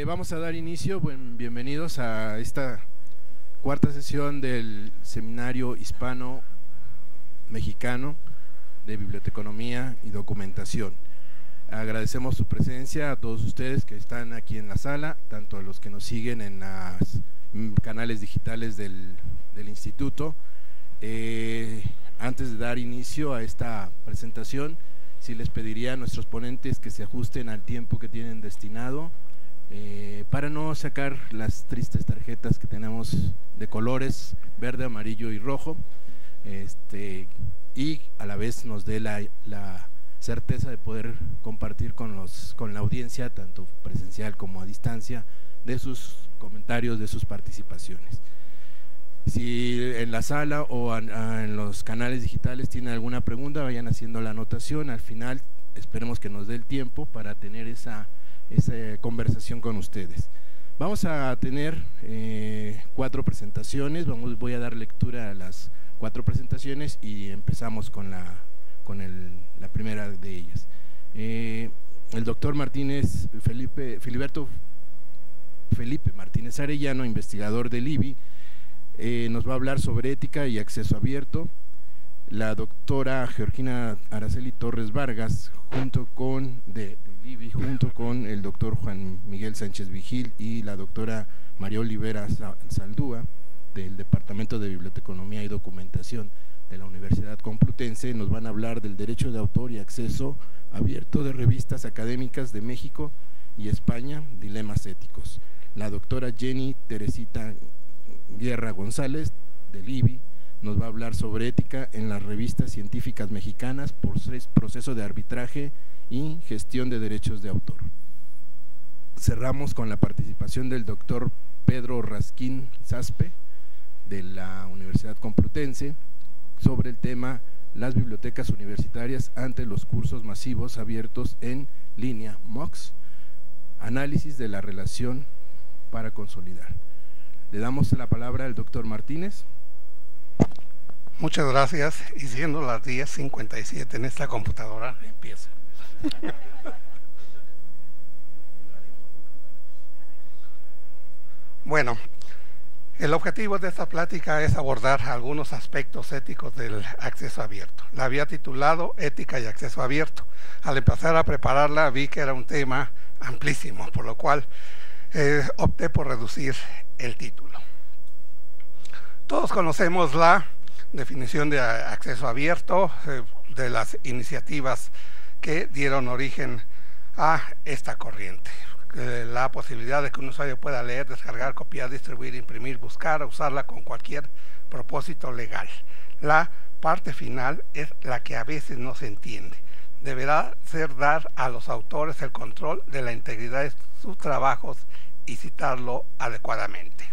Vamos a dar inicio, bienvenidos a esta cuarta sesión del Seminario Hispano-Mexicano de Biblioteconomía y Documentación. Agradecemos su presencia a todos ustedes que están aquí en la sala, tanto a los que nos siguen en los canales digitales del instituto. Antes de dar inicio a esta presentación, sí les pediría a nuestros ponentes que se ajusten al tiempo que tienen destinado, para no sacar las tristes tarjetas que tenemos de colores verde, amarillo y rojo, y a la vez nos dé la certeza de poder compartir con la audiencia, tanto presencial como a distancia, de sus comentarios, de sus participaciones. Si en la sala o en los canales digitales tienen alguna pregunta, vayan haciendo la anotación. Al final esperemos que nos dé el tiempo para tener esa conversación con ustedes. Vamos a tener 4 presentaciones, voy a dar lectura a las 4 presentaciones y empezamos con la primera de ellas. El doctor Felipe Martínez Arellano, investigador del IBI, nos va a hablar sobre ética y acceso abierto. La doctora Georgina Araceli Torres Vargas, junto con el doctor Juan Miguel Sánchez Vigil y la doctora María Olivera Saldúa, del Departamento de Biblioteconomía y Documentación de la Universidad Complutense, nos van a hablar del derecho de autor y acceso abierto de revistas académicas de México y España, dilemas éticos. La doctora Jenny Teresita Guerra González, del IBI, nos va a hablar sobre ética en las revistas científicas mexicanas, proceso de arbitraje y gestión de derechos de autor. Cerramos con la participación del doctor Pedro Raskin Saspe, de la Universidad Complutense, sobre el tema las bibliotecas universitarias ante los cursos masivos abiertos en línea, MOOCs, análisis de la relación para consolidar. Le damos la palabra al doctor Martínez. Muchas gracias, y siendo las 10:57 en esta computadora, empieza. Bueno, el objetivo de esta plática es abordar algunos aspectos éticos del acceso abierto. La había titulado Ética y Acceso Abierto. Al empezar a prepararla vi que era un tema amplísimo, por lo cual opté por reducir el título. Todos conocemos la definición de acceso abierto, de las iniciativas que dieron origen a esta corriente. La posibilidad de que un usuario pueda leer, descargar, copiar, distribuir, imprimir, buscar, usarla con cualquier propósito legal. La parte final es la que a veces no se entiende. Deberá ser dar a los autores el control de la integridad de sus trabajos y citarlo adecuadamente.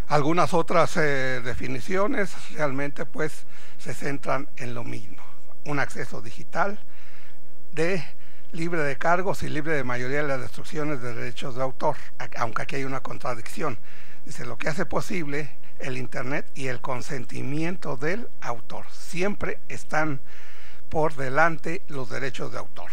Algunas otras definiciones realmente pues se centran en lo mismo: un acceso digital libre de cargos y libre de mayoría de las destrucciones de derechos de autor, aunque aquí hay una contradicción. Dice, lo que hace posible el internet y el consentimiento del autor. Siempre están por delante los derechos de autor.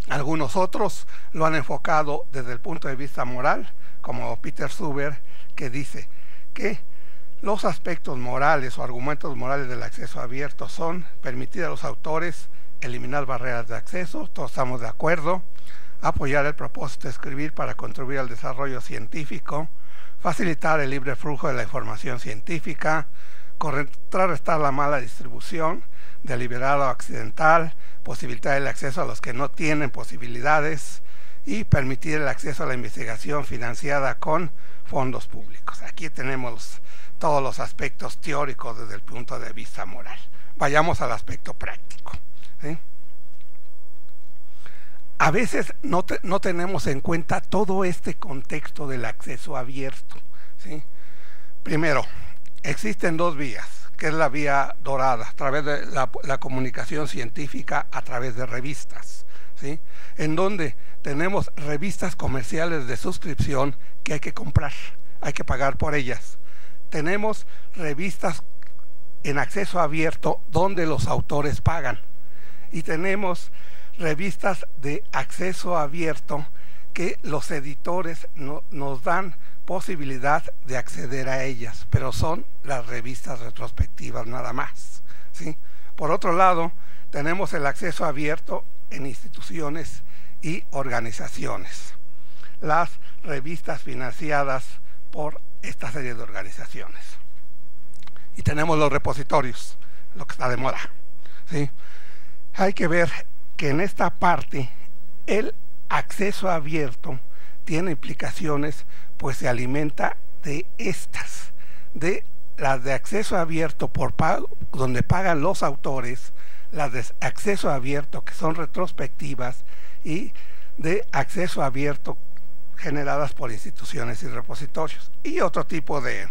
Algunos otros lo han enfocado desde el punto de vista moral, como Peter Suber, que dice que los aspectos morales o argumentos morales del acceso abierto son permitir a los autores eliminar barreras de acceso, todos estamos de acuerdo, apoyar el propósito de escribir para contribuir al desarrollo científico, facilitar el libre flujo de la información científica, contrarrestar la mala distribución, deliberada o accidental, posibilitar el acceso a los que no tienen posibilidades y permitir el acceso a la investigación financiada con fondos públicos. Aquí tenemos todos los aspectos teóricos desde el punto de vista moral. Vayamos al aspecto práctico. ¿Sí? A veces no tenemos en cuenta todo este contexto del acceso abierto. ¿Sí? Primero, existen 2 vías, que es la vía dorada, a través de la comunicación científica, a través de revistas, ¿sí? En donde tenemos revistas comerciales de suscripción que hay que comprar, hay que pagar por ellas. Tenemos revistas en acceso abierto donde los autores pagan, y tenemos revistas de acceso abierto que los editores nos dan posibilidad de acceder a ellas, pero son las revistas retrospectivas nada más, ¿sí? Por otro lado, tenemos el acceso abierto en instituciones y organizaciones, las revistas financiadas por esta serie de organizaciones. Y tenemos los repositorios, lo que está de moda, ¿sí? Hay que ver que en esta parte el acceso abierto tiene implicaciones, pues se alimenta de estas, de las de acceso abierto por pago, donde pagan los autores, las de acceso abierto que son retrospectivas, y de acceso abierto generadas por instituciones y repositorios, y otro tipo de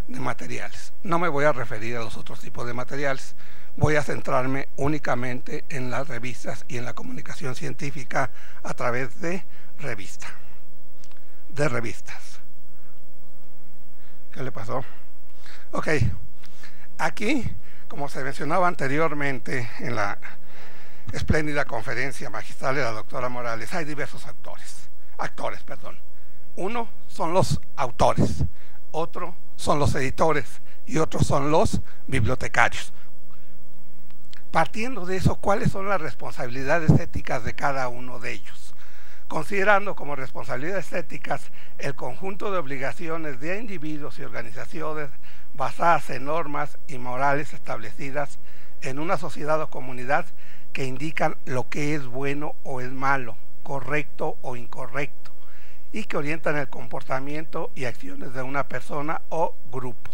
materiales. No me voy a referir a los otros tipos de materiales, voy a centrarme únicamente en las revistas y en la comunicación científica a través de revistas. ¿Qué le pasó? Ok, aquí, como se mencionaba anteriormente en la espléndida conferencia magistral de la doctora Morales, hay diversos actores. Uno son los autores, otro son los editores y otros son los bibliotecarios. Partiendo de eso, ¿cuáles son las responsabilidades éticas de cada uno de ellos? Considerando como responsabilidades éticas el conjunto de obligaciones de individuos y organizaciones basadas en normas y morales establecidas en una sociedad o comunidad que indican lo que es bueno o es malo, correcto o incorrecto, y que orientan el comportamiento y acciones de una persona o grupo.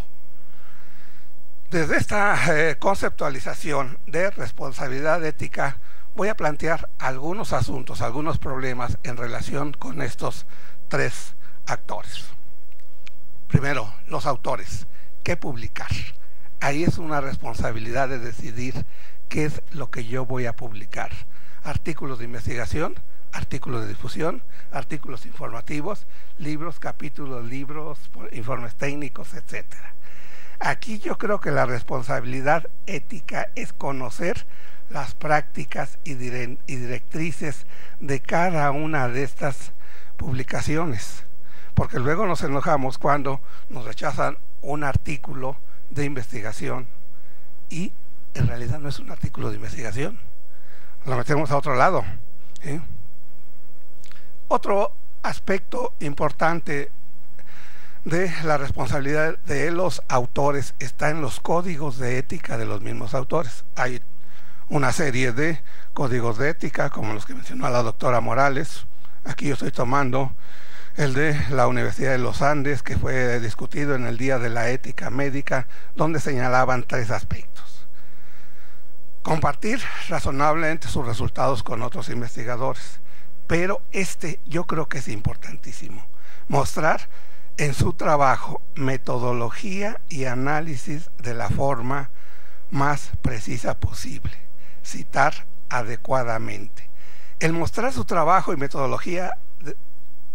Desde esta conceptualización de responsabilidad ética, voy a plantear algunos asuntos, algunos problemas en relación con estos tres actores. Primero, los autores. ¿Qué publicar? Ahí es una responsabilidad de decidir qué es lo que yo voy a publicar. Artículos de investigación, artículos de difusión, artículos informativos, libros, capítulos, informes técnicos, etcétera. Aquí yo creo que la responsabilidad ética es conocer las prácticas y directrices de cada una de estas publicaciones, porque luego nos enojamos cuando nos rechazan un artículo de investigación y en realidad no es un artículo de investigación, lo metemos a otro lado, ¿sí? Otro aspecto importante de la responsabilidad de los autores está en los códigos de ética de los mismos autores. Hay una serie de códigos de ética, como los que mencionó la doctora Morales. Aquí yo estoy tomando el de la Universidad de los Andes, que fue discutido en el Día de la Ética Médica, donde señalaban tres aspectos. Compartir razonablemente sus resultados con otros investigadores, pero yo creo que es importantísimo, mostrar en su trabajo metodología y análisis de la forma más precisa posible, citar adecuadamente. El mostrar su trabajo y metodología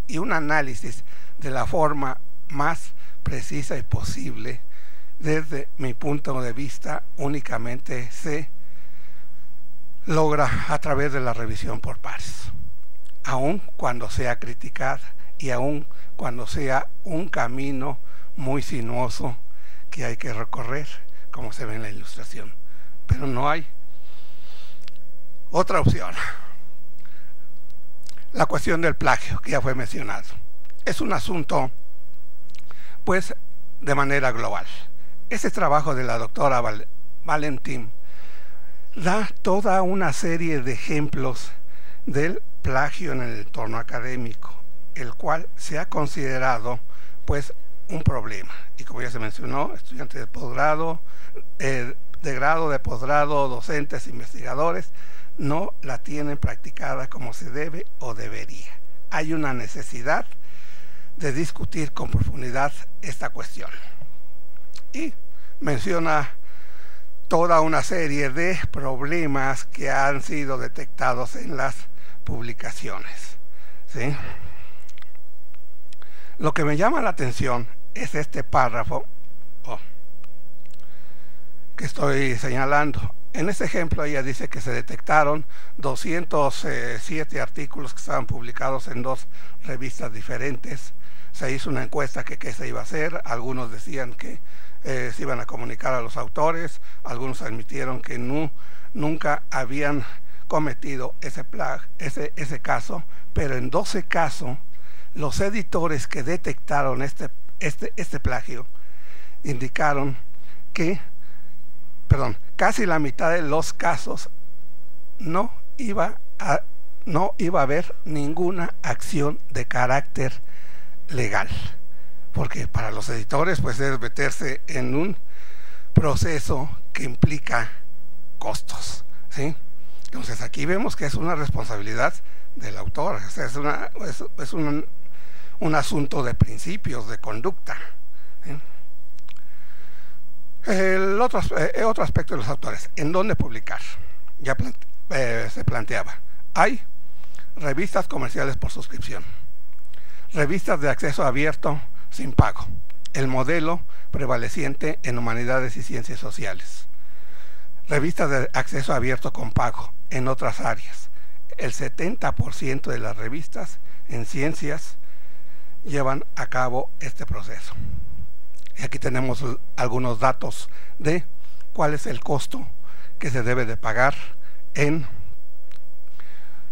y un análisis de la forma más precisa y posible, desde mi punto de vista, únicamente se logra a través de la revisión por pares, aun cuando sea criticada y aun cuando sea un camino muy sinuoso que hay que recorrer, como se ve en la ilustración. Pero no hay otra opción. La cuestión del plagio, que ya fue mencionado, es un asunto, pues, de manera global. Ese trabajo de la doctora Valentín da toda una serie de ejemplos del plagio en el entorno académico, el cual se ha considerado, pues, un problema. Y como ya se mencionó, estudiantes de posgrado, de grado, de posgrado, docentes, investigadores, no la tienen practicada como se debe o debería. Hay una necesidad de discutir con profundidad esta cuestión. Y menciona toda una serie de problemas que han sido detectados en las publicaciones, ¿sí? Lo que me llama la atención es este párrafo que estoy señalando. En ese ejemplo ella dice que se detectaron 207 artículos que estaban publicados en 2 revistas diferentes. Se hizo una encuesta que qué se iba a hacer, algunos decían que se iban a comunicar a los autores, algunos admitieron que nunca habían cometido ese caso, pero en 12 casos los editores que detectaron este plagio indicaron que, casi la mitad de los casos no iba a haber ninguna acción de carácter legal, porque para los editores pues es meterse en un proceso que implica costos, ¿sí? Entonces aquí vemos que es una responsabilidad del autor, o sea, es un asunto de principios, de conducta, ¿sí? El otro aspecto de los autores, ¿en dónde publicar? Ya se planteaba. Hay revistas comerciales por suscripción, revistas de acceso abierto sin pago, el modelo prevaleciente en humanidades y ciencias sociales, revistas de acceso abierto con pago en otras áreas. El 70% de las revistas en ciencias llevan a cabo este proceso. Y aquí tenemos algunos datos de cuál es el costo que se debe de pagar en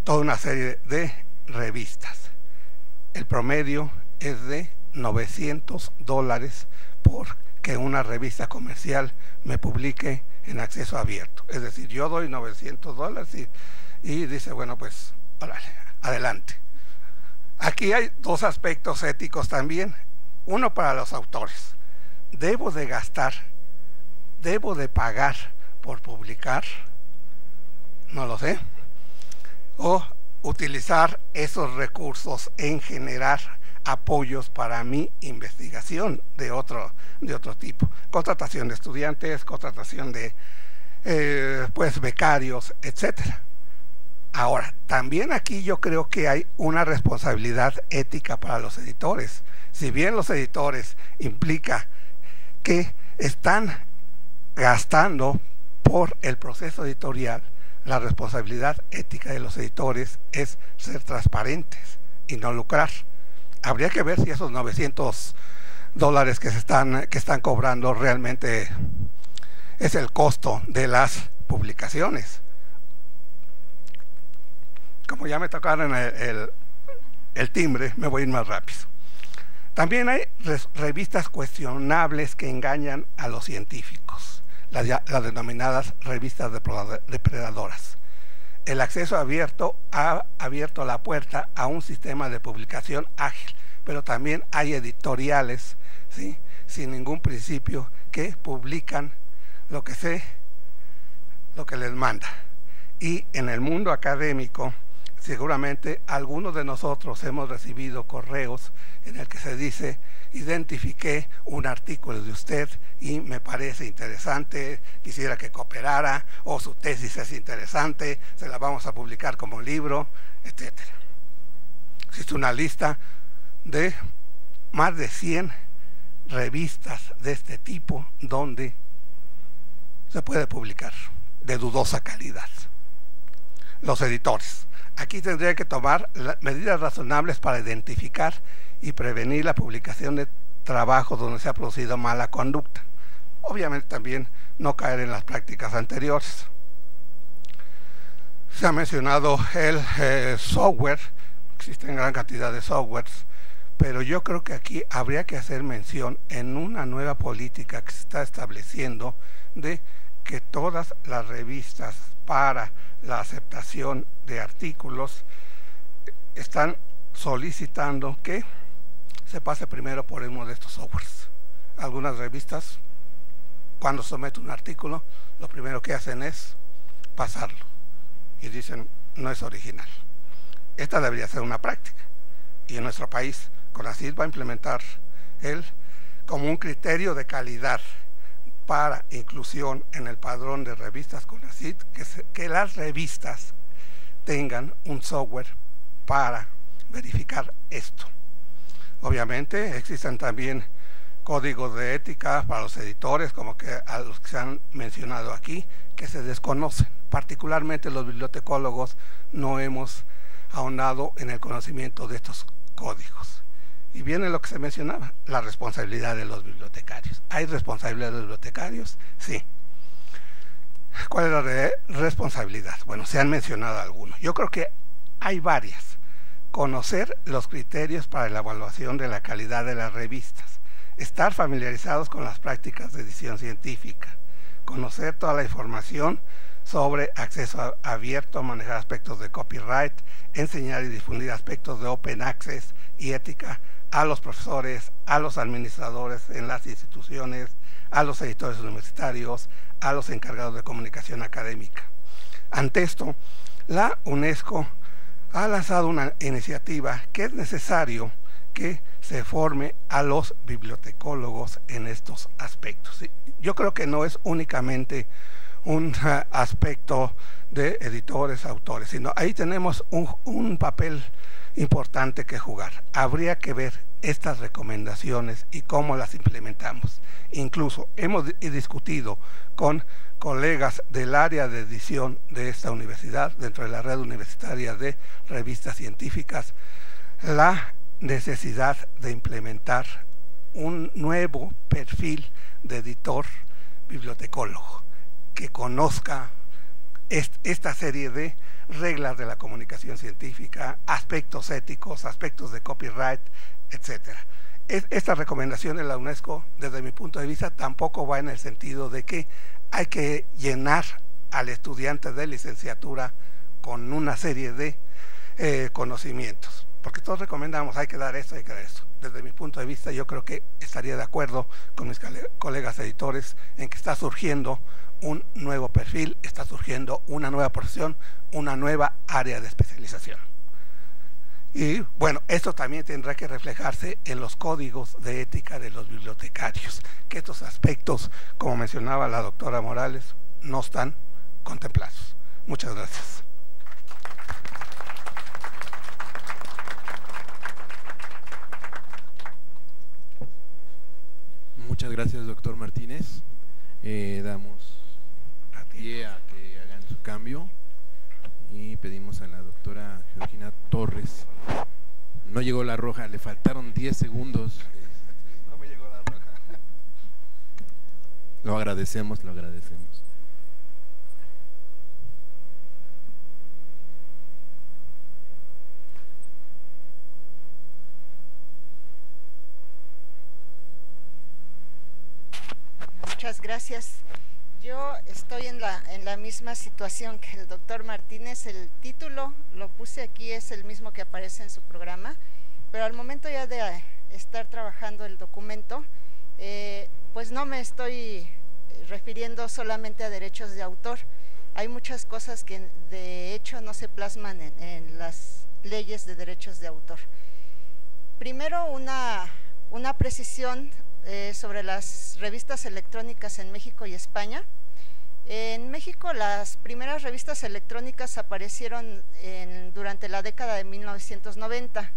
toda una serie de revistas. El promedio es de $900 por que una revista comercial me publique en acceso abierto. Es decir, yo doy $900 y dice, bueno, pues, órale, adelante. Aquí hay 2 aspectos éticos también. Uno para los autores. ¿Debo de pagar por publicar? No lo sé. O utilizar esos recursos en generar apoyos para mi investigación de otro tipo. Contratación de estudiantes, contratación de pues becarios, etcétera. Ahora, también aquí yo creo que hay una responsabilidad ética para los editores. Si bien los editores implica que están gastando por el proceso editorial, la responsabilidad ética de los editores es ser transparentes y no lucrar. Habría que ver si esos $900 que están cobrando realmente es el costo de las publicaciones. Como ya me tocaron el timbre, me voy a ir más rápido. También hay revistas cuestionables que engañan a los científicos, las denominadas revistas depredadoras. El acceso abierto ha abierto la puerta a un sistema de publicación ágil, pero también hay editoriales, ¿sí?, sin ningún principio, que publican lo que les manda. Y en el mundo académico, seguramente algunos de nosotros hemos recibido correos en el que se dice: identifiqué un artículo de usted y me parece interesante, quisiera que cooperara, o su tesis es interesante, se la vamos a publicar como libro, etcétera. Existe una lista de más de 100 revistas de este tipo donde se puede publicar de dudosa calidad. Los editores. Aquí tendría que tomar medidas razonables para identificar y prevenir la publicación de trabajos donde se ha producido mala conducta. Obviamente también no caer en las prácticas anteriores. Se ha mencionado el software, existen gran cantidad de softwares, pero yo creo que aquí habría que hacer mención en una nueva política que se está estableciendo de que todas las revistas para la aceptación de artículos están solicitando que se pase primero por uno de estos softwares. Algunas revistas, cuando someten un artículo, lo primero que hacen es pasarlo y dicen: no es original. Esta debería ser una práctica, y en nuestro país CONACYT va a implementar como un criterio de calidad para inclusión en el padrón de revistas CONACYT, que las revistas tengan un software para verificar esto. Obviamente existen también códigos de ética para los editores, como que a los que se han mencionado aquí, que se desconocen. Particularmente los bibliotecólogos no hemos ahondado en el conocimiento de estos códigos. Y viene lo que se mencionaba, la responsabilidad de los bibliotecarios. ¿Hay responsabilidad de los bibliotecarios? Sí. ¿Cuál es la responsabilidad? Bueno, se han mencionado algunos. Yo creo que hay varias. Conocer los criterios para la evaluación de la calidad de las revistas. Estar familiarizados con las prácticas de edición científica. Conocer toda la información sobre acceso abierto, manejar aspectos de copyright, enseñar y difundir aspectos de open access y ética a los profesores, a los administradores en las instituciones, a los editores universitarios, a los encargados de comunicación académica. Ante esto, la UNESCO ha lanzado una iniciativa que es necesario que se forme a los bibliotecólogos en estos aspectos. Yo creo que no es únicamente un aspecto de editores, autores, sino ahí tenemos un papel importante que jugar. Habría que ver estas recomendaciones y cómo las implementamos. Incluso hemos discutido con colegas del área de edición de esta universidad, dentro de la red universitaria de revistas científicas, la necesidad de implementar un nuevo perfil de editor bibliotecólogo que conozca esta serie de reglas de la comunicación científica, aspectos éticos, aspectos de copyright, etcétera. Esta recomendación de la UNESCO, desde mi punto de vista, tampoco va en el sentido de que hay que llenar al estudiante de licenciatura con una serie de conocimientos, porque todos recomendamos, hay que dar esto, hay que dar esto. Desde mi punto de vista, yo creo que estaría de acuerdo con mis colegas editores en que está surgiendo un nuevo perfil, está surgiendo una nueva profesión, una nueva área de especialización. Y bueno, esto también tendrá que reflejarse en los códigos de ética de los bibliotecarios, que estos aspectos, como mencionaba la doctora Morales, no están contemplados. Muchas gracias. Muchas gracias, doctor Martínez. Damos pie a que hagan su cambio y pedimos a la doctora Georgina Torres. No llegó la roja, le faltaron 10 segundos. No me llegó la roja. Lo agradecemos, lo agradecemos. Muchas gracias. Yo estoy en la misma situación que el doctor Martínez. El título lo puse aquí, es el mismo que aparece en su programa, pero al momento ya de estar trabajando el documento, pues no me estoy refiriendo solamente a derechos de autor. Hay muchas cosas que de hecho no se plasman en las leyes de derechos de autor. Primero, una precisión sobre las revistas electrónicas en México y España. En México las primeras revistas electrónicas aparecieron durante la década de 1990.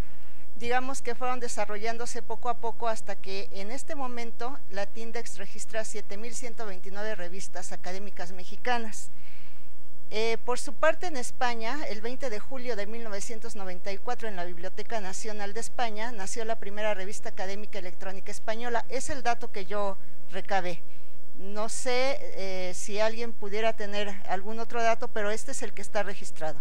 Digamos que fueron desarrollándose poco a poco hasta que en este momento la Tindex registra 7,129 revistas académicas mexicanas. Por su parte, en España, el 20 de julio de 1994, en la Biblioteca Nacional de España, nació la primera revista académica electrónica española. Es el dato que yo recabé. No sé si alguien pudiera tener algún otro dato, pero este es el que está registrado.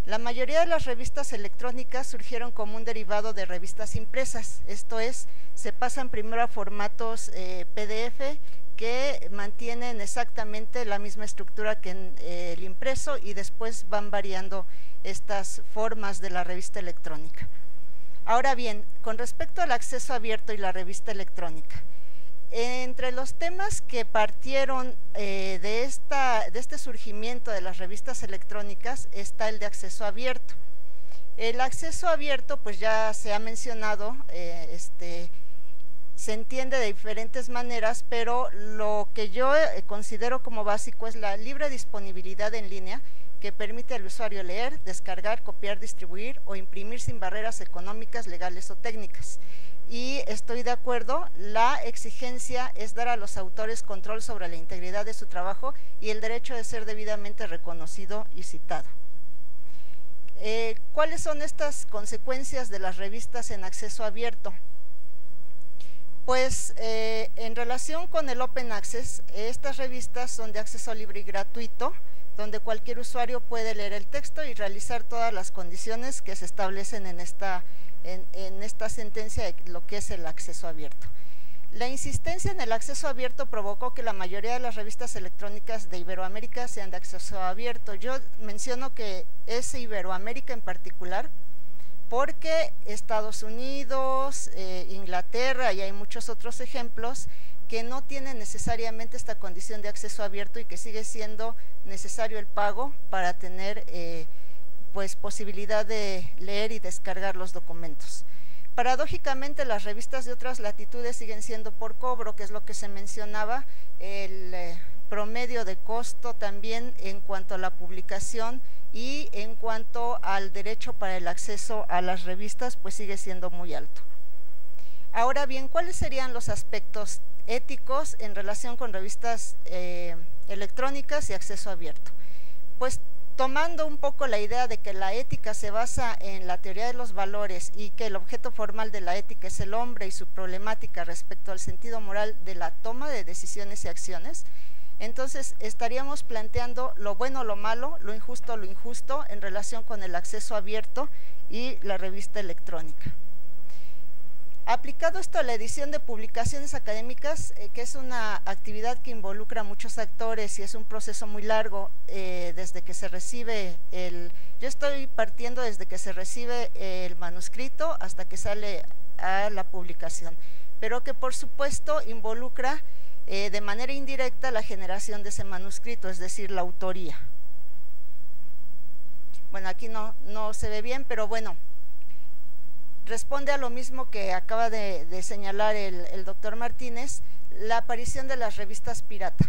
La mayoría de las revistas electrónicas surgieron como un derivado de revistas impresas, esto es, se pasan primero a formatos PDF, que mantienen exactamente la misma estructura que en el impreso y después van variando estas formas de la revista electrónica. Ahora bien, con respecto al acceso abierto y la revista electrónica, entre los temas que partieron de este surgimiento de las revistas electrónicas está el de acceso abierto. El acceso abierto, pues ya se ha mencionado, se entiende de diferentes maneras, pero lo que yo considero como básico es la libre disponibilidad en línea, que permite al usuario leer, descargar, copiar, distribuir o imprimir sin barreras económicas, legales o técnicas. y estoy de acuerdo, la exigencia es dar a los autores control sobre la integridad de su trabajo y el derecho de ser debidamente reconocido y citado. ¿Cuáles son estas consecuencias de las revistas en acceso abierto? Pues en relación con el Open Access, estas revistas son de acceso libre y gratuito, donde cualquier usuario puede leer el texto y realizar todas las condiciones que se establecen en esta sentencia de lo que es el acceso abierto. La insistencia en el acceso abierto provocó que la mayoría de las revistas electrónicas de Iberoamérica sean de acceso abierto. Yo menciono que es Iberoamérica en particular, porque Estados Unidos, Inglaterra y hay muchos otros ejemplos que no tienen necesariamente esta condición de acceso abierto y que sigue siendo necesario el pago para tener pues posibilidad de leer y descargar los documentos. Paradójicamente, las revistas de otras latitudes siguen siendo por cobro, que es lo que se mencionaba, el promedio de costo también en cuanto a la publicación y en cuanto al derecho para el acceso a las revistas, pues sigue siendo muy alto. Ahora bien, ¿cuáles serían los aspectos éticos en relación con revistas electrónicas y acceso abierto? Pues tomando un poco la idea de que la ética se basa en la teoría de los valores y que el objeto formal de la ética es el hombre y su problemática respecto al sentido moral de la toma de decisiones y acciones, entonces estaríamos planteando lo bueno, lo malo, lo injusto en relación con el acceso abierto y la revista electrónica. Aplicado esto a la edición de publicaciones académicas, que es una actividad que involucra a muchos actores y es un proceso muy largo, desde que se recibe yo estoy partiendo desde que se recibe el manuscrito hasta que sale a la publicación, pero que por supuesto involucra de manera indirecta la generación de ese manuscrito, es decir, la autoría. Bueno, aquí no se ve bien, pero bueno, responde a lo mismo que acaba de señalar el doctor Martínez, la aparición de las revistas pirata.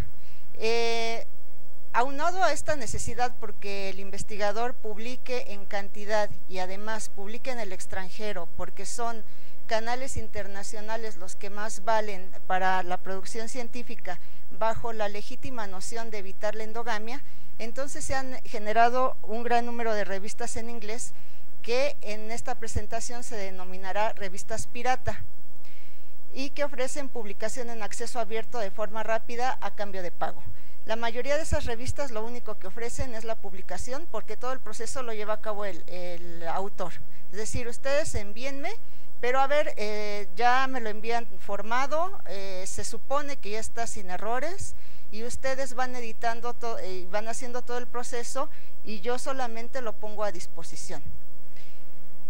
Aunado a esta necesidad porque el investigador publique en cantidad y además publique en el extranjero, porque son canales internacionales los que más valen para la producción científica bajo la legítima noción de evitar la endogamia, entonces se han generado un gran número de revistas en inglés que en esta presentación se denominará revistas pirata y que ofrecen publicación en acceso abierto de forma rápida a cambio de pago. La mayoría de esas revistas lo único que ofrecen es la publicación, porque todo el proceso lo lleva a cabo el autor. Es decir, ustedes envíenme, pero a ver, ya me lo envían formado, se supone que ya está sin errores y ustedes van editando y van haciendo todo el proceso y yo solamente lo pongo a disposición.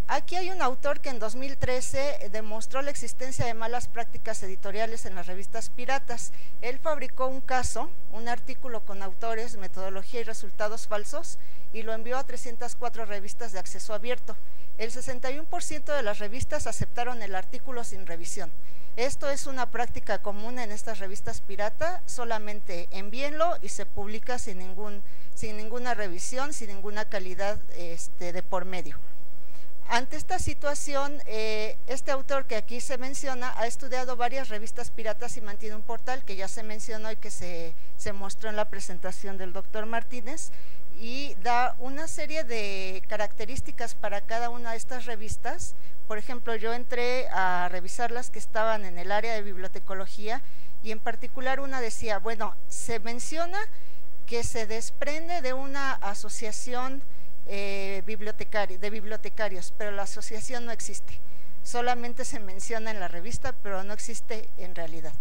Aquí hay un autor que en 2013 demostró la existencia de malas prácticas editoriales en las revistas piratas. Él fabricó un caso, un artículo con autores, metodología y resultados falsos y lo envió a 304 revistas de acceso abierto. El 61% de las revistas aceptaron el artículo sin revisión. Esto es una práctica común en estas revistas pirata, solamente envíenlo y se publica sin ninguna revisión, sin ninguna calidad de por medio. Ante esta situación, este autor que aquí se menciona ha estudiado varias revistas piratas y mantiene un portal que ya se mencionó y que se mostró en la presentación del doctor Martínez y da una serie de características para cada una de estas revistas. Por ejemplo, yo entré a revisar las que estaban en el área de bibliotecología y en particular una decía, bueno, se menciona que se desprende de una asociación de bibliotecarios, pero la asociación no existe, solamente se menciona en la revista, pero no existe en realidad.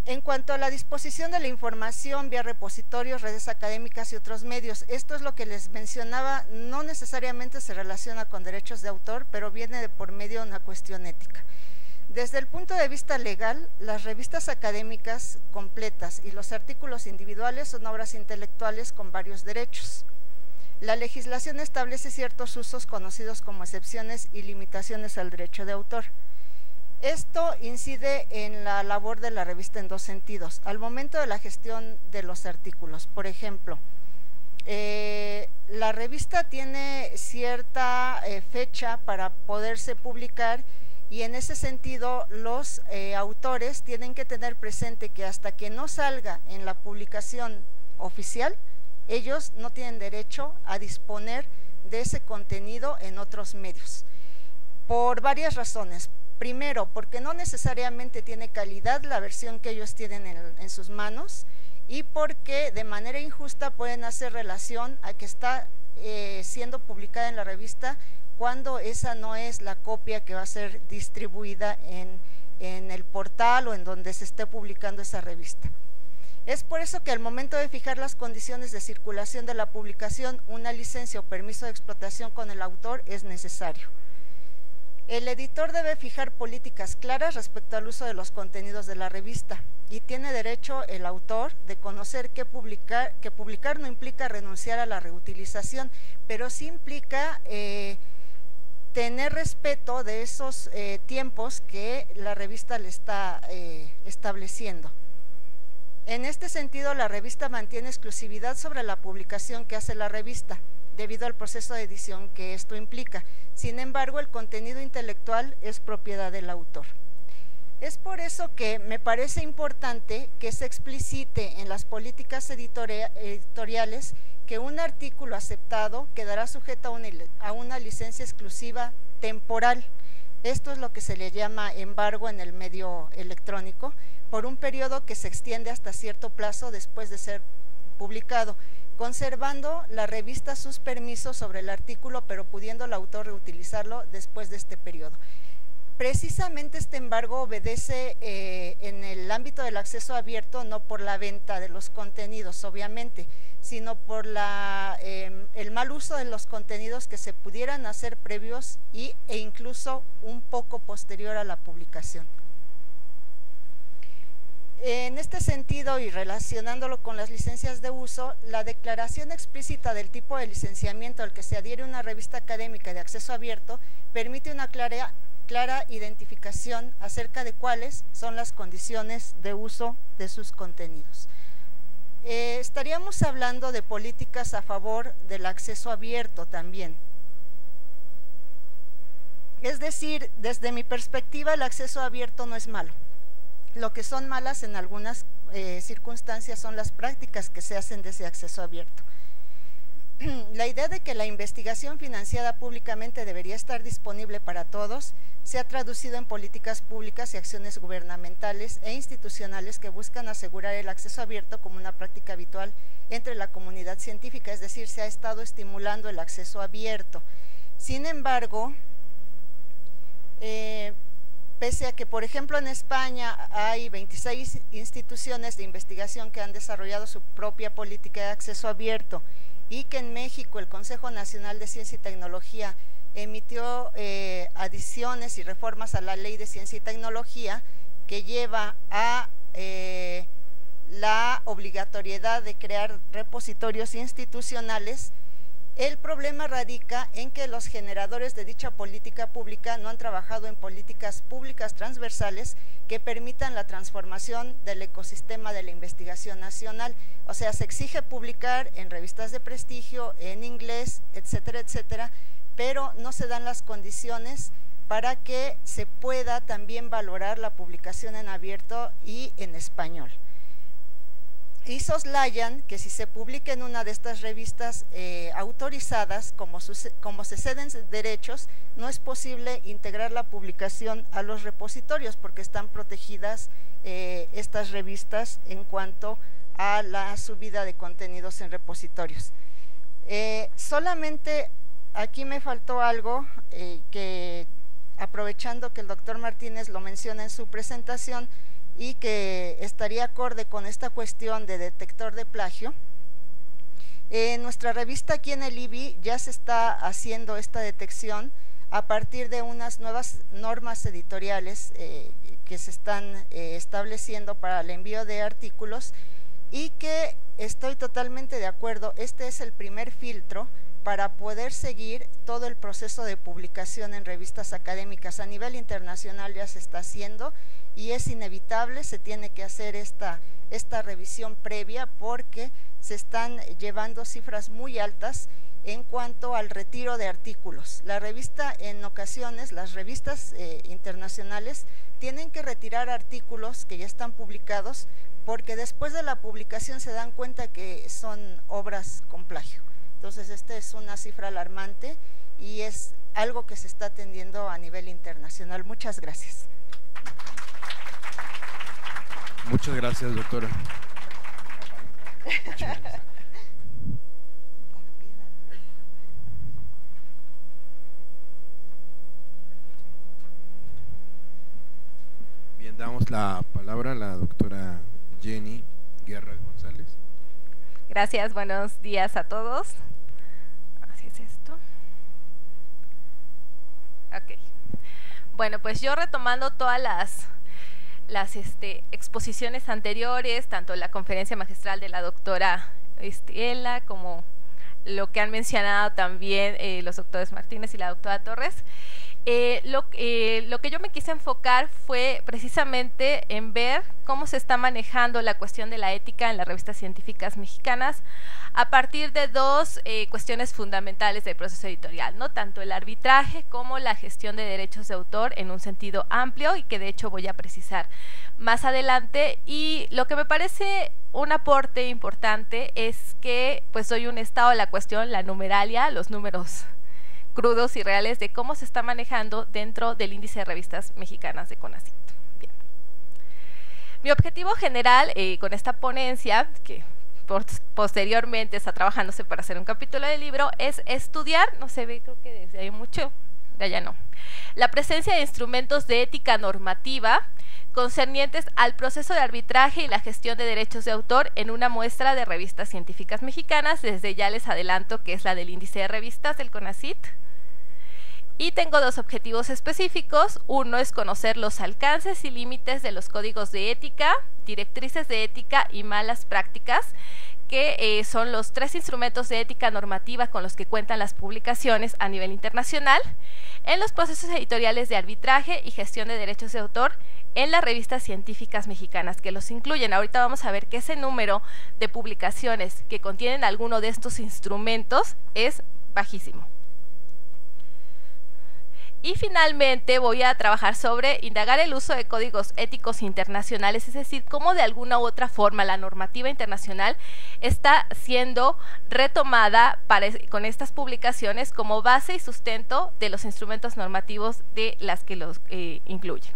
En cuanto a la disposición de la información vía repositorios, redes académicas y otros medios, esto es lo que les mencionaba, no necesariamente se relaciona con derechos de autor, pero viene de por medio de una cuestión ética. Desde el punto de vista legal, las revistas académicas completas y los artículos individuales son obras intelectuales con varios derechos. La legislación establece ciertos usos conocidos como excepciones y limitaciones al derecho de autor. Esto incide en la labor de la revista en dos sentidos. Al momento de la gestión de los artículos, por ejemplo, la revista tiene cierta fecha para poderse publicar y en ese sentido los autores tienen que tener presente que hasta que no salga en la publicación oficial, ellos no tienen derecho a disponer de ese contenido en otros medios, por varias razones. Primero, porque no necesariamente tiene calidad la versión que ellos tienen en sus manos, y porque de manera injusta pueden hacer relación a que está siendo publicada en la revista cuando esa no es la copia que va a ser distribuida en el portal o en donde se esté publicando esa revista. Es por eso que al momento de fijar las condiciones de circulación de la publicación, una licencia o permiso de explotación con el autor es necesario. El editor debe fijar políticas claras respecto al uso de los contenidos de la revista, y tiene derecho el autor de conocer que publicar no implica renunciar a la reutilización, pero sí implica tener respeto de esos tiempos que la revista le está estableciendo. En este sentido, la revista mantiene exclusividad sobre la publicación que hace la revista, debido al proceso de edición que esto implica. Sin embargo, el contenido intelectual es propiedad del autor. Es por eso que me parece importante que se explicite en las políticas editoriales que un artículo aceptado quedará sujeto a una licencia exclusiva temporal. Esto es lo que se le llama embargo en el medio electrónico, por un periodo que se extiende hasta cierto plazo después de ser publicado, conservando la revista sus permisos sobre el artículo, pero pudiendo el autor reutilizarlo después de este periodo. Precisamente este embargo obedece en el ámbito del acceso abierto no por la venta de los contenidos, obviamente, sino por el mal uso de los contenidos que se pudieran hacer previos e incluso un poco posterior a la publicación. En este sentido, y relacionándolo con las licencias de uso, la declaración explícita del tipo de licenciamiento al que se adhiere una revista académica de acceso abierto permite una clara identificación acerca de cuáles son las condiciones de uso de sus contenidos. Estaríamos hablando de políticas a favor del acceso abierto también. Es decir, desde mi perspectiva, el acceso abierto no es malo. Lo que son malas en algunas circunstancias son las prácticas que se hacen de ese acceso abierto. La idea de que la investigación financiada públicamente debería estar disponible para todos se ha traducido en políticas públicas y acciones gubernamentales e institucionales que buscan asegurar el acceso abierto como una práctica habitual entre la comunidad científica, es decir, se ha estado estimulando el acceso abierto. Sin embargo, pese a que, por ejemplo, en España hay 26 instituciones de investigación que han desarrollado su propia política de acceso abierto, y que en México el Consejo Nacional de Ciencia y Tecnología emitió adiciones y reformas a la Ley de Ciencia y Tecnología que lleva a la obligatoriedad de crear repositorios institucionales. El problema radica en que los generadores de dicha política pública no han trabajado en políticas públicas transversales que permitan la transformación del ecosistema de la investigación nacional. O sea, se exige publicar en revistas de prestigio, en inglés, etcétera, etcétera, pero no se dan las condiciones para que se pueda también valorar la publicación en abierto y en español. Y soslayan que si se publica en una de estas revistas autorizadas, como se ceden derechos, no es posible integrar la publicación a los repositorios porque están protegidas estas revistas en cuanto a la subida de contenidos en repositorios. Solamente aquí me faltó algo que, aprovechando que el doctor Martínez lo menciona en su presentación, y que estaría acorde con esta cuestión de detector de plagio. En nuestra revista aquí en el IBI ya se está haciendo esta detección a partir de unas nuevas normas editoriales que se están estableciendo para el envío de artículos, y que estoy totalmente de acuerdo. Este es el primer filtro para poder seguir todo el proceso de publicación en revistas académicas. A nivel internacional ya se está haciendo y es inevitable, se tiene que hacer esta revisión previa porque se están llevando cifras muy altas en cuanto al retiro de artículos. La revista, en ocasiones, las revistas internacionales tienen que retirar artículos que ya están publicados porque después de la publicación se dan cuenta que son obras con plagio. Entonces, esta es una cifra alarmante y es algo que se está atendiendo a nivel internacional. Muchas gracias. Muchas gracias, doctora. Bien, damos la palabra a la doctora Jenny Guerra González. Gracias, buenos días a todos. Así es esto. Ok. Bueno, pues yo retomando todas las exposiciones anteriores, tanto la conferencia magistral de la doctora Ela, como lo que han mencionado también los doctores Martínez y la doctora Torres, lo que yo me quise enfocar fue precisamente en ver cómo se está manejando la cuestión de la ética en las revistas científicas mexicanas a partir de dos cuestiones fundamentales del proceso editorial, ¿no? Tanto el arbitraje como la gestión de derechos de autor en un sentido amplio y que de hecho voy a precisar más adelante. Y lo que me parece un aporte importante es que pues doy un estado de la cuestión, la numeralia, los números crudos y reales de cómo se está manejando dentro del índice de revistas mexicanas de CONACYT. Bien. Mi objetivo general con esta ponencia, que posteriormente está trabajándose para hacer un capítulo del libro, es estudiar, no se ve, creo que desde ahí mucho, de allá no, la presencia de instrumentos de ética normativa concernientes al proceso de arbitraje y la gestión de derechos de autor en una muestra de revistas científicas mexicanas. Desde ya les adelanto que es la del índice de revistas del CONACYT. Y tengo dos objetivos específicos. Uno es conocer los alcances y límites de los códigos de ética, directrices de ética y malas prácticas, que son los 3 instrumentos de ética normativa con los que cuentan las publicaciones a nivel internacional en los procesos editoriales de arbitraje y gestión de derechos de autor en las revistas científicas mexicanas que los incluyen. Ahorita vamos a ver que ese número de publicaciones que contienen alguno de estos instrumentos es bajísimo. Y finalmente voy a trabajar sobre indagar el uso de códigos éticos internacionales, es decir, cómo de alguna u otra forma la normativa internacional está siendo retomada con estas publicaciones como base y sustento de los instrumentos normativos de las que los incluyen.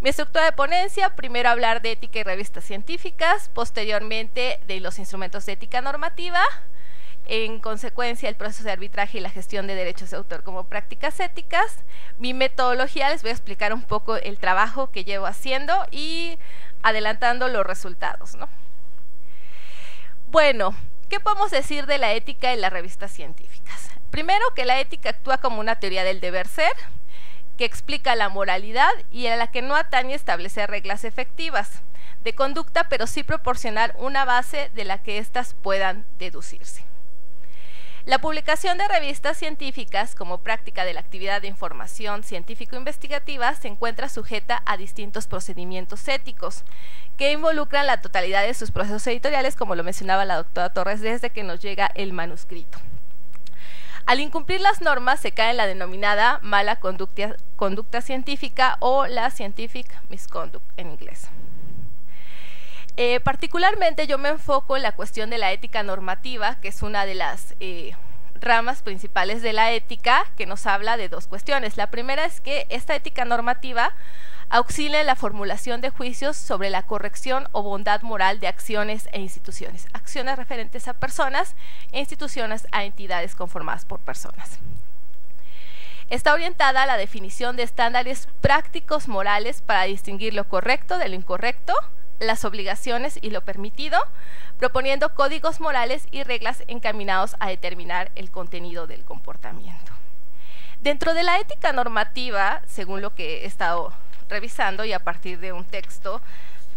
Mi estructura de ponencia: primero hablar de ética y revistas científicas, posteriormente de los instrumentos de ética normativa, en consecuencia el proceso de arbitraje y la gestión de derechos de autor como prácticas éticas. Mi metodología, les voy a explicar un poco el trabajo que llevo haciendo y adelantando los resultados, ¿no? Bueno, ¿qué podemos decir de la ética en las revistas científicas? Primero, que la ética actúa como una teoría del deber ser, que explica la moralidad y a la que no atañe establecer reglas efectivas de conducta, pero sí proporcionar una base de la que éstas puedan deducirse. La publicación de revistas científicas como práctica de la actividad de información científico-investigativa se encuentra sujeta a distintos procedimientos éticos que involucran la totalidad de sus procesos editoriales, como lo mencionaba la doctora Torres, desde que nos llega el manuscrito. Al incumplir las normas se cae en la denominada mala conducta científica o la scientific misconduct en inglés. Particularmente yo me enfoco en la cuestión de la ética normativa, que es una de las ramas principales de la ética, que nos habla de dos cuestiones. La primera es que esta ética normativa auxilia en la formulación de juicios sobre la corrección o bondad moral de acciones e instituciones, acciones referentes a personas e instituciones a entidades conformadas por personas. Está orientada a la definición de estándares prácticos morales para distinguir lo correcto de lo incorrecto, las obligaciones y lo permitido, proponiendo códigos morales y reglas encaminados a determinar el contenido del comportamiento. Dentro de la ética normativa, según lo que he estado revisando y a partir de un texto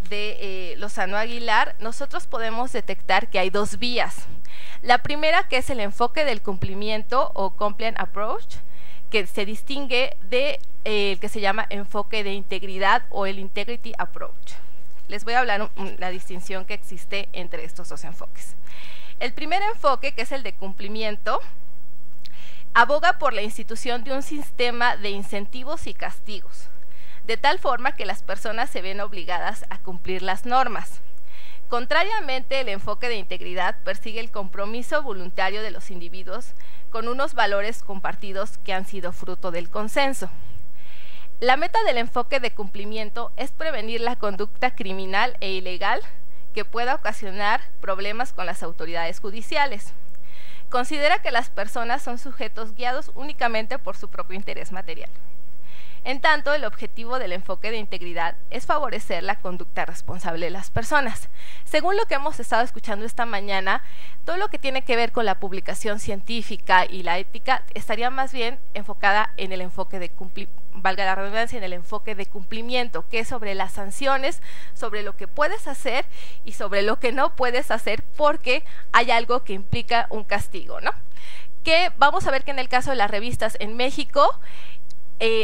de Lozano Aguilar, nosotros podemos detectar que hay dos vías. La primera, que es el enfoque del cumplimiento o compliant approach, que se distingue de el que se llama enfoque de integridad o el integrity approach. Les voy a hablar la distinción que existe entre estos dos enfoques. El primer enfoque, que es el de cumplimiento, aboga por la institución de un sistema de incentivos y castigos, de tal forma que las personas se ven obligadas a cumplir las normas. Contrariamente, el enfoque de integridad persigue el compromiso voluntario de los individuos con unos valores compartidos que han sido fruto del consenso. La meta del enfoque de cumplimiento es prevenir la conducta criminal e ilegal que pueda ocasionar problemas con las autoridades judiciales. Considera que las personas son sujetos guiados únicamente por su propio interés material. En tanto, el objetivo del enfoque de integridad es favorecer la conducta responsable de las personas. Según lo que hemos estado escuchando esta mañana, todo lo que tiene que ver con la publicación científica y la ética estaría más bien enfocada en el enfoque de valga la redundancia, en el enfoque de cumplimiento, que es sobre las sanciones, sobre lo que puedes hacer y sobre lo que no puedes hacer porque hay algo que implica un castigo, ¿no? Que vamos a ver que en el caso de las revistas en México,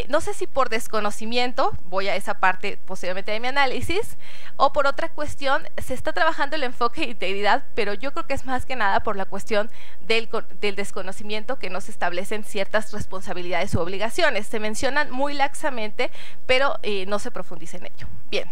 no sé si por desconocimiento, voy a esa parte posiblemente de mi análisis, o por otra cuestión, se está trabajando el enfoque de integridad, pero yo creo que es más que nada por la cuestión del desconocimiento, que no se establecen ciertas responsabilidades u obligaciones. Se mencionan muy laxamente, pero no se profundiza en ello. Bien.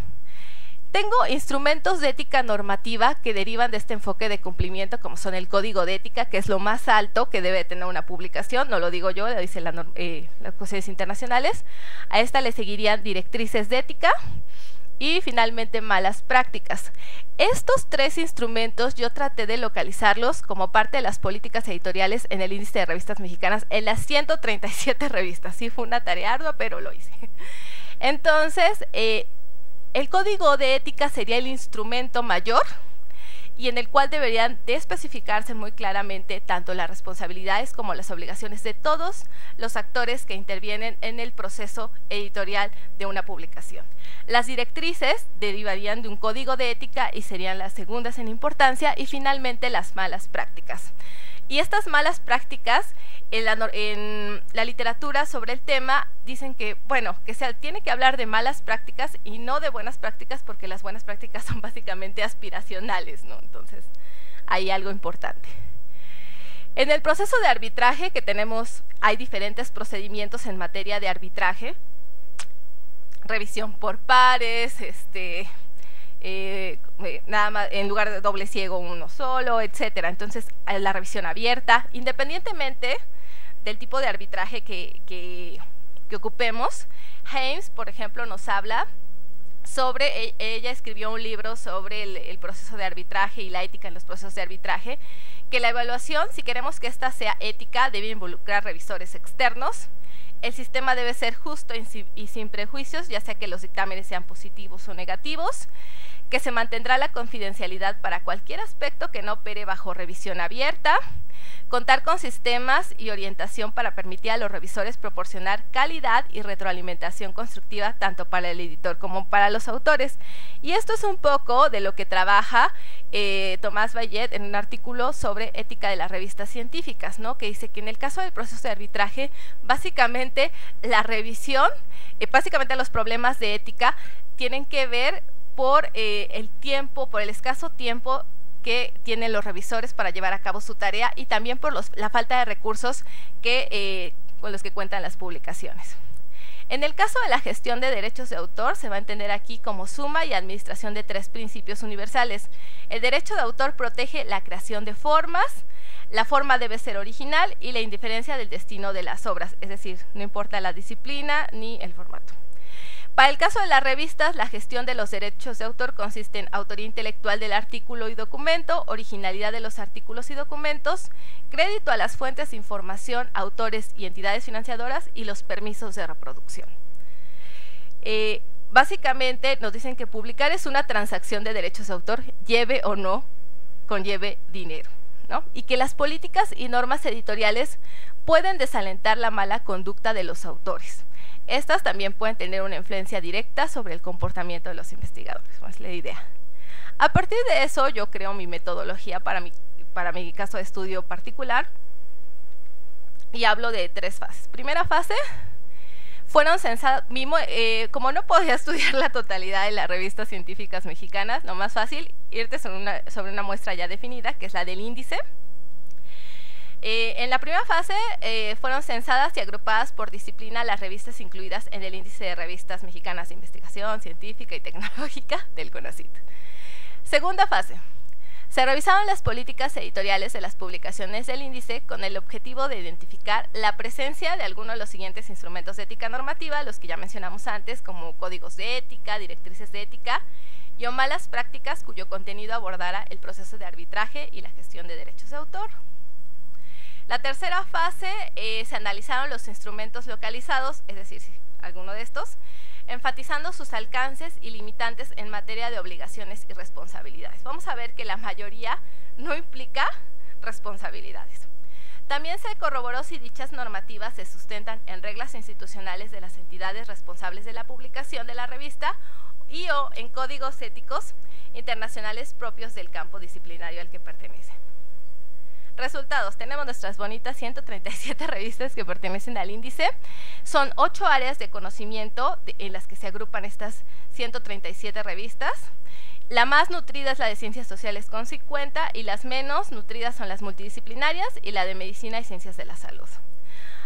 Tengo instrumentos de ética normativa que derivan de este enfoque de cumplimiento, como son el código de ética, que es lo más alto que debe tener una publicación, no lo digo yo, lo dicen las cuestiones internacionales. A esta le seguirían directrices de ética y finalmente malas prácticas. Estos tres instrumentos yo traté de localizarlos como parte de las políticas editoriales en el índice de revistas mexicanas en las 137 revistas. Sí, fue una tarea ardua, pero lo hice. Entonces, el código de ética sería el instrumento mayor y en el cual deberían de especificarse muy claramente tanto las responsabilidades como las obligaciones de todos los actores que intervienen en el proceso editorial de una publicación. Las directrices derivarían de un código de ética y serían las segundas en importancia, y finalmente las malas prácticas. Y estas malas prácticas, en la literatura sobre el tema, dicen que, bueno, que se tiene que hablar de malas prácticas y no de buenas prácticas, porque las buenas prácticas son básicamente aspiracionales, ¿no? Entonces, hay algo importante. En el proceso de arbitraje que tenemos, hay diferentes procedimientos en materia de arbitraje: revisión por pares, nada más, en lugar de doble ciego uno solo, etcétera. Entonces, la revisión abierta, independientemente del tipo de arbitraje que ocupemos. Haynes, por ejemplo, nos habla sobre, ella escribió un libro sobre el proceso de arbitraje y la ética en los procesos de arbitraje, que la evaluación, si queremos que ésta sea ética, debe involucrar revisores externos. El sistema debe ser justo y sin prejuicios, ya sea que los dictámenes sean positivos o negativos, que se mantendrá la confidencialidad para cualquier aspecto que no opere bajo revisión abierta, contar con sistemas y orientación para permitir a los revisores proporcionar calidad y retroalimentación constructiva tanto para el editor como para los autores. Y esto es un poco de lo que trabaja Tomás Bayet en un artículo sobre ética de las revistas científicas, ¿no? Que dice que en el caso del proceso de arbitraje, básicamente la revisión, básicamente los problemas de ética tienen que ver por el tiempo, por el escaso tiempo que tienen los revisores para llevar a cabo su tarea, y también por la falta de recursos con los que cuentan las publicaciones. En el caso de la gestión de derechos de autor, se va a entender aquí como suma y administración de tres principios universales. El derecho de autor protege la creación de formas, la forma debe ser original y la indiferencia del destino de las obras, es decir, no importa la disciplina ni el formato. Para el caso de las revistas, la gestión de los derechos de autor consiste en autoría intelectual del artículo y documento, originalidad de los artículos y documentos, crédito a las fuentes de información, autores y entidades financiadoras y los permisos de reproducción. Básicamente nos dicen que publicar es una transacción de derechos de autor, lleve o no conlleve dinero, ¿no? Y que las políticas y normas editoriales pueden desalentar la mala conducta de los autores. Estas también pueden tener una influencia directa sobre el comportamiento de los investigadores, más la idea. A partir de eso, yo creo mi metodología para para mi caso de estudio particular, y hablo de 3 fases. Primera fase, fueron censadas, como no podía estudiar la totalidad de las revistas científicas mexicanas, lo más fácil, irte sobre una muestra ya definida, que es la del índice. En la primera fase fueron censadas y agrupadas por disciplina las revistas incluidas en el índice de revistas mexicanas de investigación científica y tecnológica del CONACYT. Segunda fase. Se revisaron las políticas editoriales de las publicaciones del índice con el objetivo de identificar la presencia de algunos de los siguientes instrumentos de ética normativa, los que ya mencionamos antes, como códigos de ética, directrices de ética y o malas prácticas cuyo contenido abordara el proceso de arbitraje y la gestión de derechos de autor. La tercera fase, se analizaron los instrumentos localizados, es decir, alguno de estos, enfatizando sus alcances y limitantes en materia de obligaciones y responsabilidades. Vamos a ver que la mayoría no implica responsabilidades. También se corroboró si dichas normativas se sustentan en reglas institucionales de las entidades responsables de la publicación de la revista y o en códigos éticos internacionales propios del campo disciplinario al que pertenecen. Resultados, tenemos nuestras bonitas 137 revistas que pertenecen al índice. Son 8 áreas de conocimiento en las que se agrupan estas 137 revistas. La más nutrida es la de Ciencias Sociales con 50 y las menos nutridas son las multidisciplinarias y la de Medicina y Ciencias de la Salud.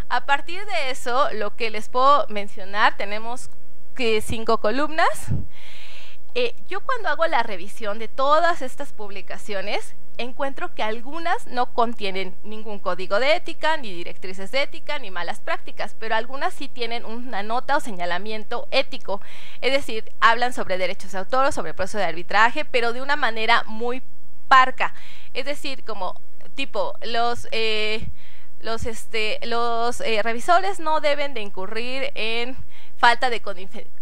A partir de eso, lo que les puedo mencionar, tenemos 5 columnas. Yo cuando hago la revisión de todas estas publicaciones, encuentro que algunas no contienen ningún código de ética, ni directrices de ética, ni malas prácticas, pero algunas sí tienen una nota o señalamiento ético, es decir, hablan sobre derechos de autor, sobre el proceso de arbitraje, pero de una manera muy parca, es decir, como tipo, los revisores no deben de incurrir en falta de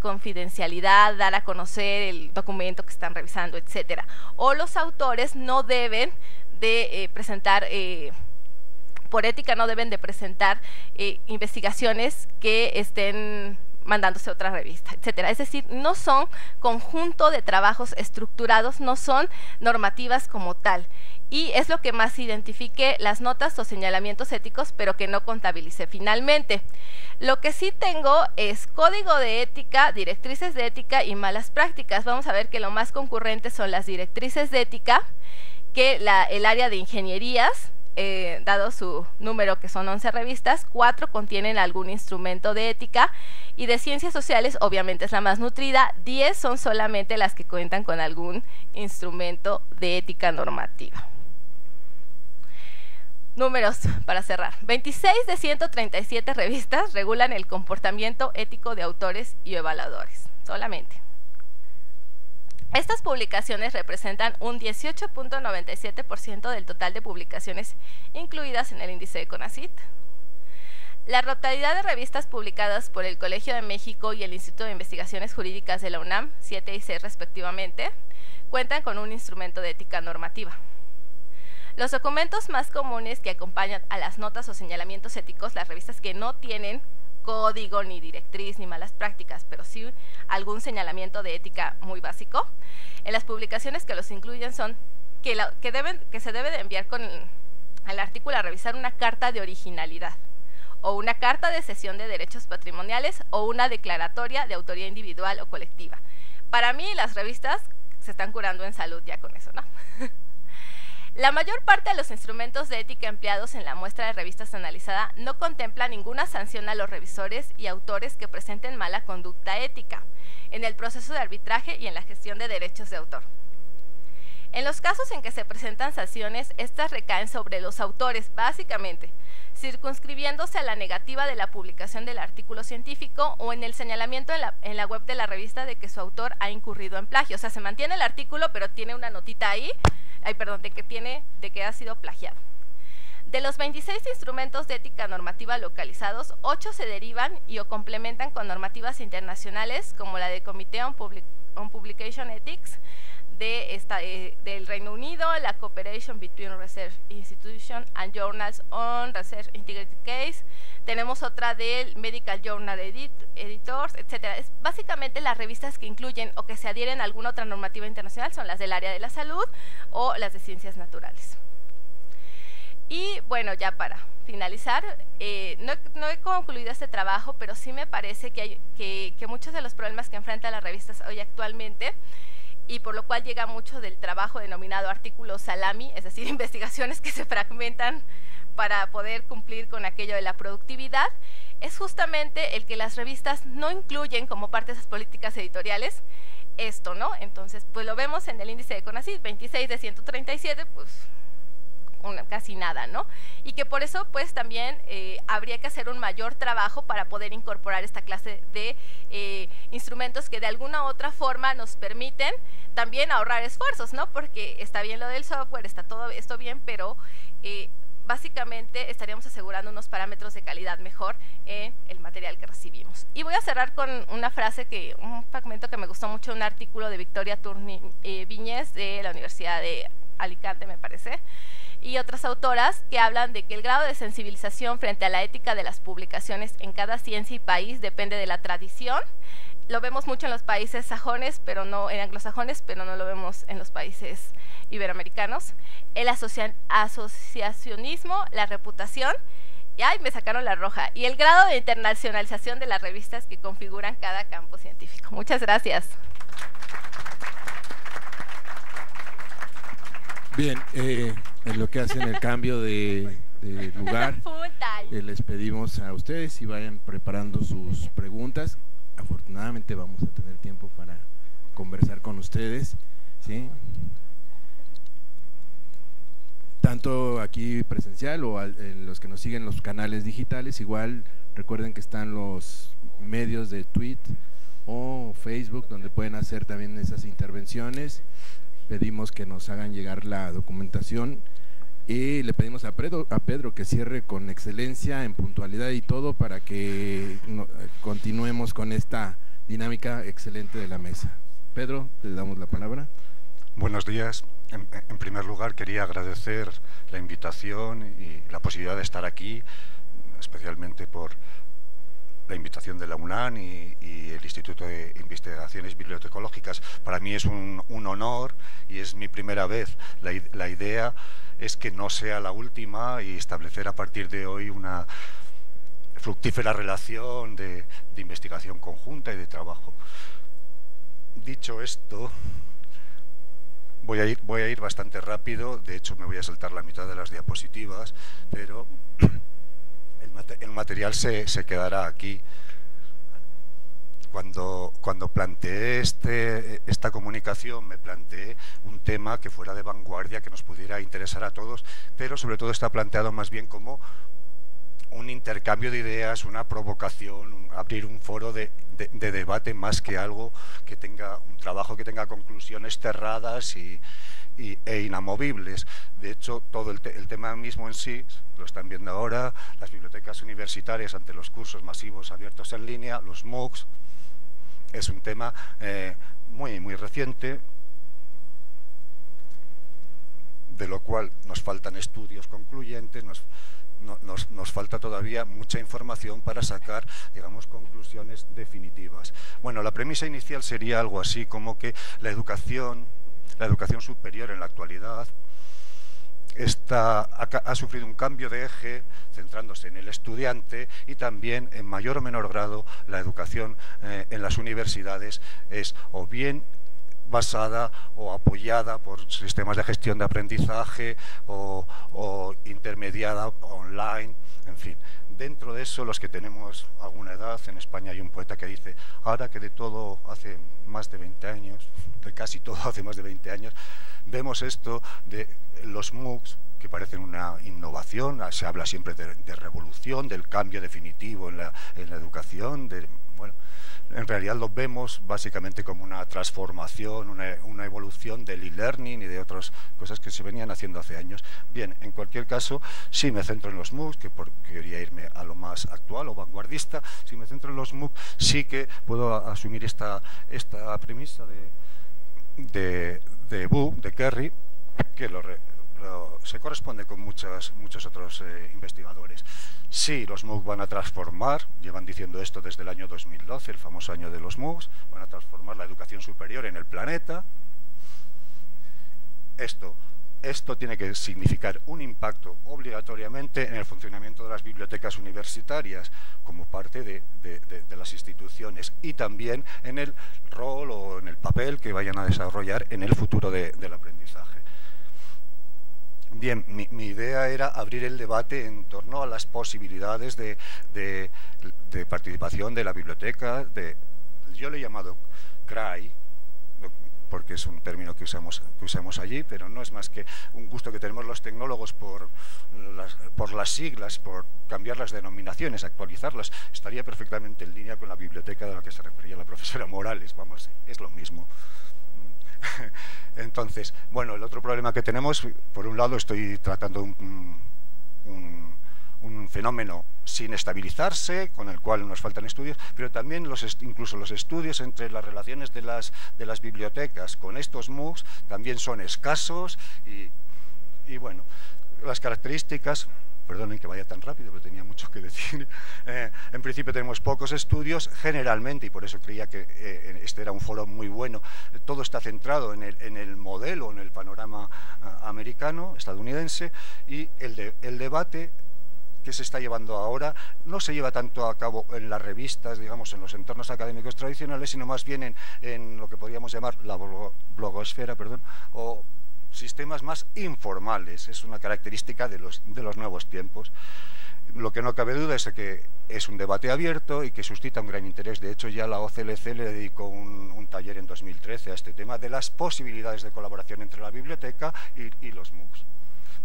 confidencialidad, dar a conocer el documento que están revisando, etcétera. O los autores no deben de presentar, por ética no deben de presentar investigaciones que estén mandándose a otra revista, etcétera. Es decir, no son conjunto de trabajos estructurados, no son normativas como tal. Y es lo que más identifique las notas o señalamientos éticos, pero que no contabilice finalmente. Lo que sí tengo es código de ética, directrices de ética y malas prácticas. Vamos a ver que lo más concurrente son las directrices de ética, que el área de ingenierías, dado su número que son 11 revistas, 4 contienen algún instrumento de ética, y de Ciencias Sociales obviamente es la más nutrida, 10 son solamente las que cuentan con algún instrumento de ética normativa. Números para cerrar. 26 de 137 revistas regulan el comportamiento ético de autores y evaluadores, solamente. Estas publicaciones representan un 18.97% del total de publicaciones incluidas en el índice de CONACYT. La totalidad de revistas publicadas por el Colegio de México y el Instituto de Investigaciones Jurídicas de la UNAM, 7 y 6 respectivamente, cuentan con un instrumento de ética normativa. Los documentos más comunes que acompañan a las notas o señalamientos éticos, las revistas que no tienen código, ni directriz, ni malas prácticas, pero sí algún señalamiento de ética muy básico, en las publicaciones que los incluyen son que se debe de enviar con al artículo a revisar una carta de originalidad, o una carta de cesión de derechos patrimoniales, o una declaratoria de autoría individual o colectiva. Para mí, las revistas se están curando en salud ya con eso, ¿no? La mayor parte de los instrumentos de ética empleados en la muestra de revistas analizada no contempla ninguna sanción a los revisores y autores que presenten mala conducta ética en el proceso de arbitraje y en la gestión de derechos de autor. En los casos en que se presentan sanciones, estas recaen sobre los autores, básicamente, circunscribiéndose a la negativa de la publicación del artículo científico o en el señalamiento en la web de la revista de que su autor ha incurrido en plagio. O sea, se mantiene el artículo, pero tiene una notita ahí, de que ha sido plagiado. De los 26 instrumentos de ética normativa localizados, 8 se derivan y o complementan con normativas internacionales como la del Committee on Publication Ethics del Reino Unido, la Cooperation Between Research Institutions and Journals on Research Integrity Case, tenemos otra del Medical Journal Editors, etc. Básicamente las revistas que incluyen o que se adhieren a alguna otra normativa internacional son las del área de la salud o las de ciencias naturales. Y bueno, ya para finalizar, no he concluido este trabajo, pero sí me parece que muchos de los problemas que enfrentan las revistas hoy actualmente, y por lo cual llega mucho del trabajo denominado artículo salami, es decir, investigaciones que se fragmentan para poder cumplir con aquello de la productividad, es justamente el que las revistas no incluyen como parte de esas políticas editoriales esto, ¿no? Entonces, pues lo vemos en el índice de CONACYT, 26 de 137, pues casi nada, ¿no? Y que por eso, pues también habría que hacer un mayor trabajo para poder incorporar esta clase de instrumentos que de alguna u otra forma nos permiten también ahorrar esfuerzos, ¿no? Porque está bien lo del software, está todo esto bien, pero básicamente estaríamos asegurando unos parámetros de calidad mejor en el material que recibimos. Y voy a cerrar con una frase, un fragmento que me gustó mucho, un artículo de Victoria Turni Viñez de la Universidad de Alicante, me parece, y otras autoras que hablan de que el grado de sensibilización frente a la ética de las publicaciones en cada ciencia y país depende de la tradición. Lo vemos mucho en los países sajones, pero no en anglosajones, pero no lo vemos en los países iberoamericanos. El asociacionismo, la reputación, y ¡ay! Me sacaron la roja, y el grado de internacionalización de las revistas que configuran cada campo científico. Muchas gracias. Bien, en lo que hacen el cambio de lugar, les pedimos a ustedes si vayan preparando sus preguntas. Afortunadamente vamos a tener tiempo para conversar con ustedes, ¿sí? Tanto aquí presencial o en los que nos siguen los canales digitales. Igual recuerden que están los medios de Twitter o Facebook donde pueden hacer también esas intervenciones. Pedimos que nos hagan llegar la documentación y le pedimos a Pedro que cierre con excelencia, en puntualidad y todo, para que continuemos con esta dinámica excelente de la mesa. Pedro, te damos la palabra. Buenos días. En primer lugar, quería agradecer la invitación y la posibilidad de estar aquí, especialmente por la invitación de la UNAM y el Instituto de Investigaciones Bibliotecológicas. Para mí es un honor y es mi primera vez. La idea es que no sea la última y establecer a partir de hoy una fructífera relación de investigación conjunta y de trabajo. Dicho esto, voy a ir bastante rápido. De hecho, me voy a saltar la mitad de las diapositivas, pero el material se quedará aquí. Cuando planteé esta comunicación, me planteé un tema que fuera de vanguardia, que nos pudiera interesar a todos, pero sobre todo está planteado más bien como un intercambio de ideas, una provocación, abrir un foro de debate, más que algo que tenga un trabajo que tenga conclusiones cerradas e inamovibles. De hecho, todo el tema mismo en sí, lo están viendo ahora, las bibliotecas universitarias ante los cursos masivos abiertos en línea, los MOOCs, es un tema muy reciente, de lo cual nos faltan estudios concluyentes, nos falta todavía mucha información para sacar, digamos, conclusiones definitivas. Bueno, la premisa inicial sería algo así como que la educación superior en la actualidad ha sufrido un cambio de eje centrándose en el estudiante, y también en mayor o menor grado la educación en las universidades es o bien basada o apoyada por sistemas de gestión de aprendizaje o intermediada online, en fin. Dentro de eso, los que tenemos alguna edad, en España hay un poeta que dice: ahora que de todo hace más de 20 años, de casi todo hace más de 20 años, vemos esto de los MOOCs, que parecen una innovación. Se habla siempre de revolución, del cambio definitivo en la educación, bueno, en realidad lo vemos básicamente como una transformación, una evolución del e-learning y de otras cosas que se venían haciendo hace años. Bien, en cualquier caso, si me centro en los MOOCs, que quería irme a lo más actual o vanguardista, si me centro en los MOOCs, sí que puedo asumir esta premisa de Kerry, que se corresponde con muchos otros investigadores. Sí, los MOOC van a transformar, llevan diciendo esto desde el año 2012, el famoso año de los MOOCs, van a transformar la educación superior en el planeta. Esto esto tiene que significar un impacto obligatoriamente en el funcionamiento de las bibliotecas universitarias como parte de las instituciones, y también en el rol o en el papel que vayan a desarrollar en el futuro del aprendizaje. Bien, mi idea era abrir el debate en torno a las posibilidades de participación de la biblioteca. Yo le he llamado CRAI, porque es un término que usamos allí, pero no es más que un gusto que tenemos los tecnólogos por las siglas, por cambiar las denominaciones, actualizarlas. Estaría perfectamente en línea con la biblioteca de la que se refería la profesora Morales, vamos, es lo mismo. Entonces, bueno, el otro problema que tenemos, por un lado estoy tratando un fenómeno sin estabilizarse, con el cual nos faltan estudios, pero también incluso los estudios entre las relaciones de las bibliotecas con estos MOOCs también son escasos y bueno, las características, perdonen que vaya tan rápido, pero tenía mucho que decir. En principio tenemos pocos estudios, generalmente, y por eso creía que este era un foro muy bueno. Todo está centrado en el modelo, en el panorama americano, estadounidense, y el debate que se está llevando ahora no se lleva tanto a cabo en las revistas, digamos, en los entornos académicos tradicionales, sino más bien en lo que podríamos llamar la blogosfera, o sistemas más informales. Es una característica de los nuevos tiempos. Lo que no cabe duda es que es un debate abierto y que suscita un gran interés. De hecho, ya la OCLC le dedicó un taller en 2013 a este tema de las posibilidades de colaboración entre la biblioteca y los MOOCs.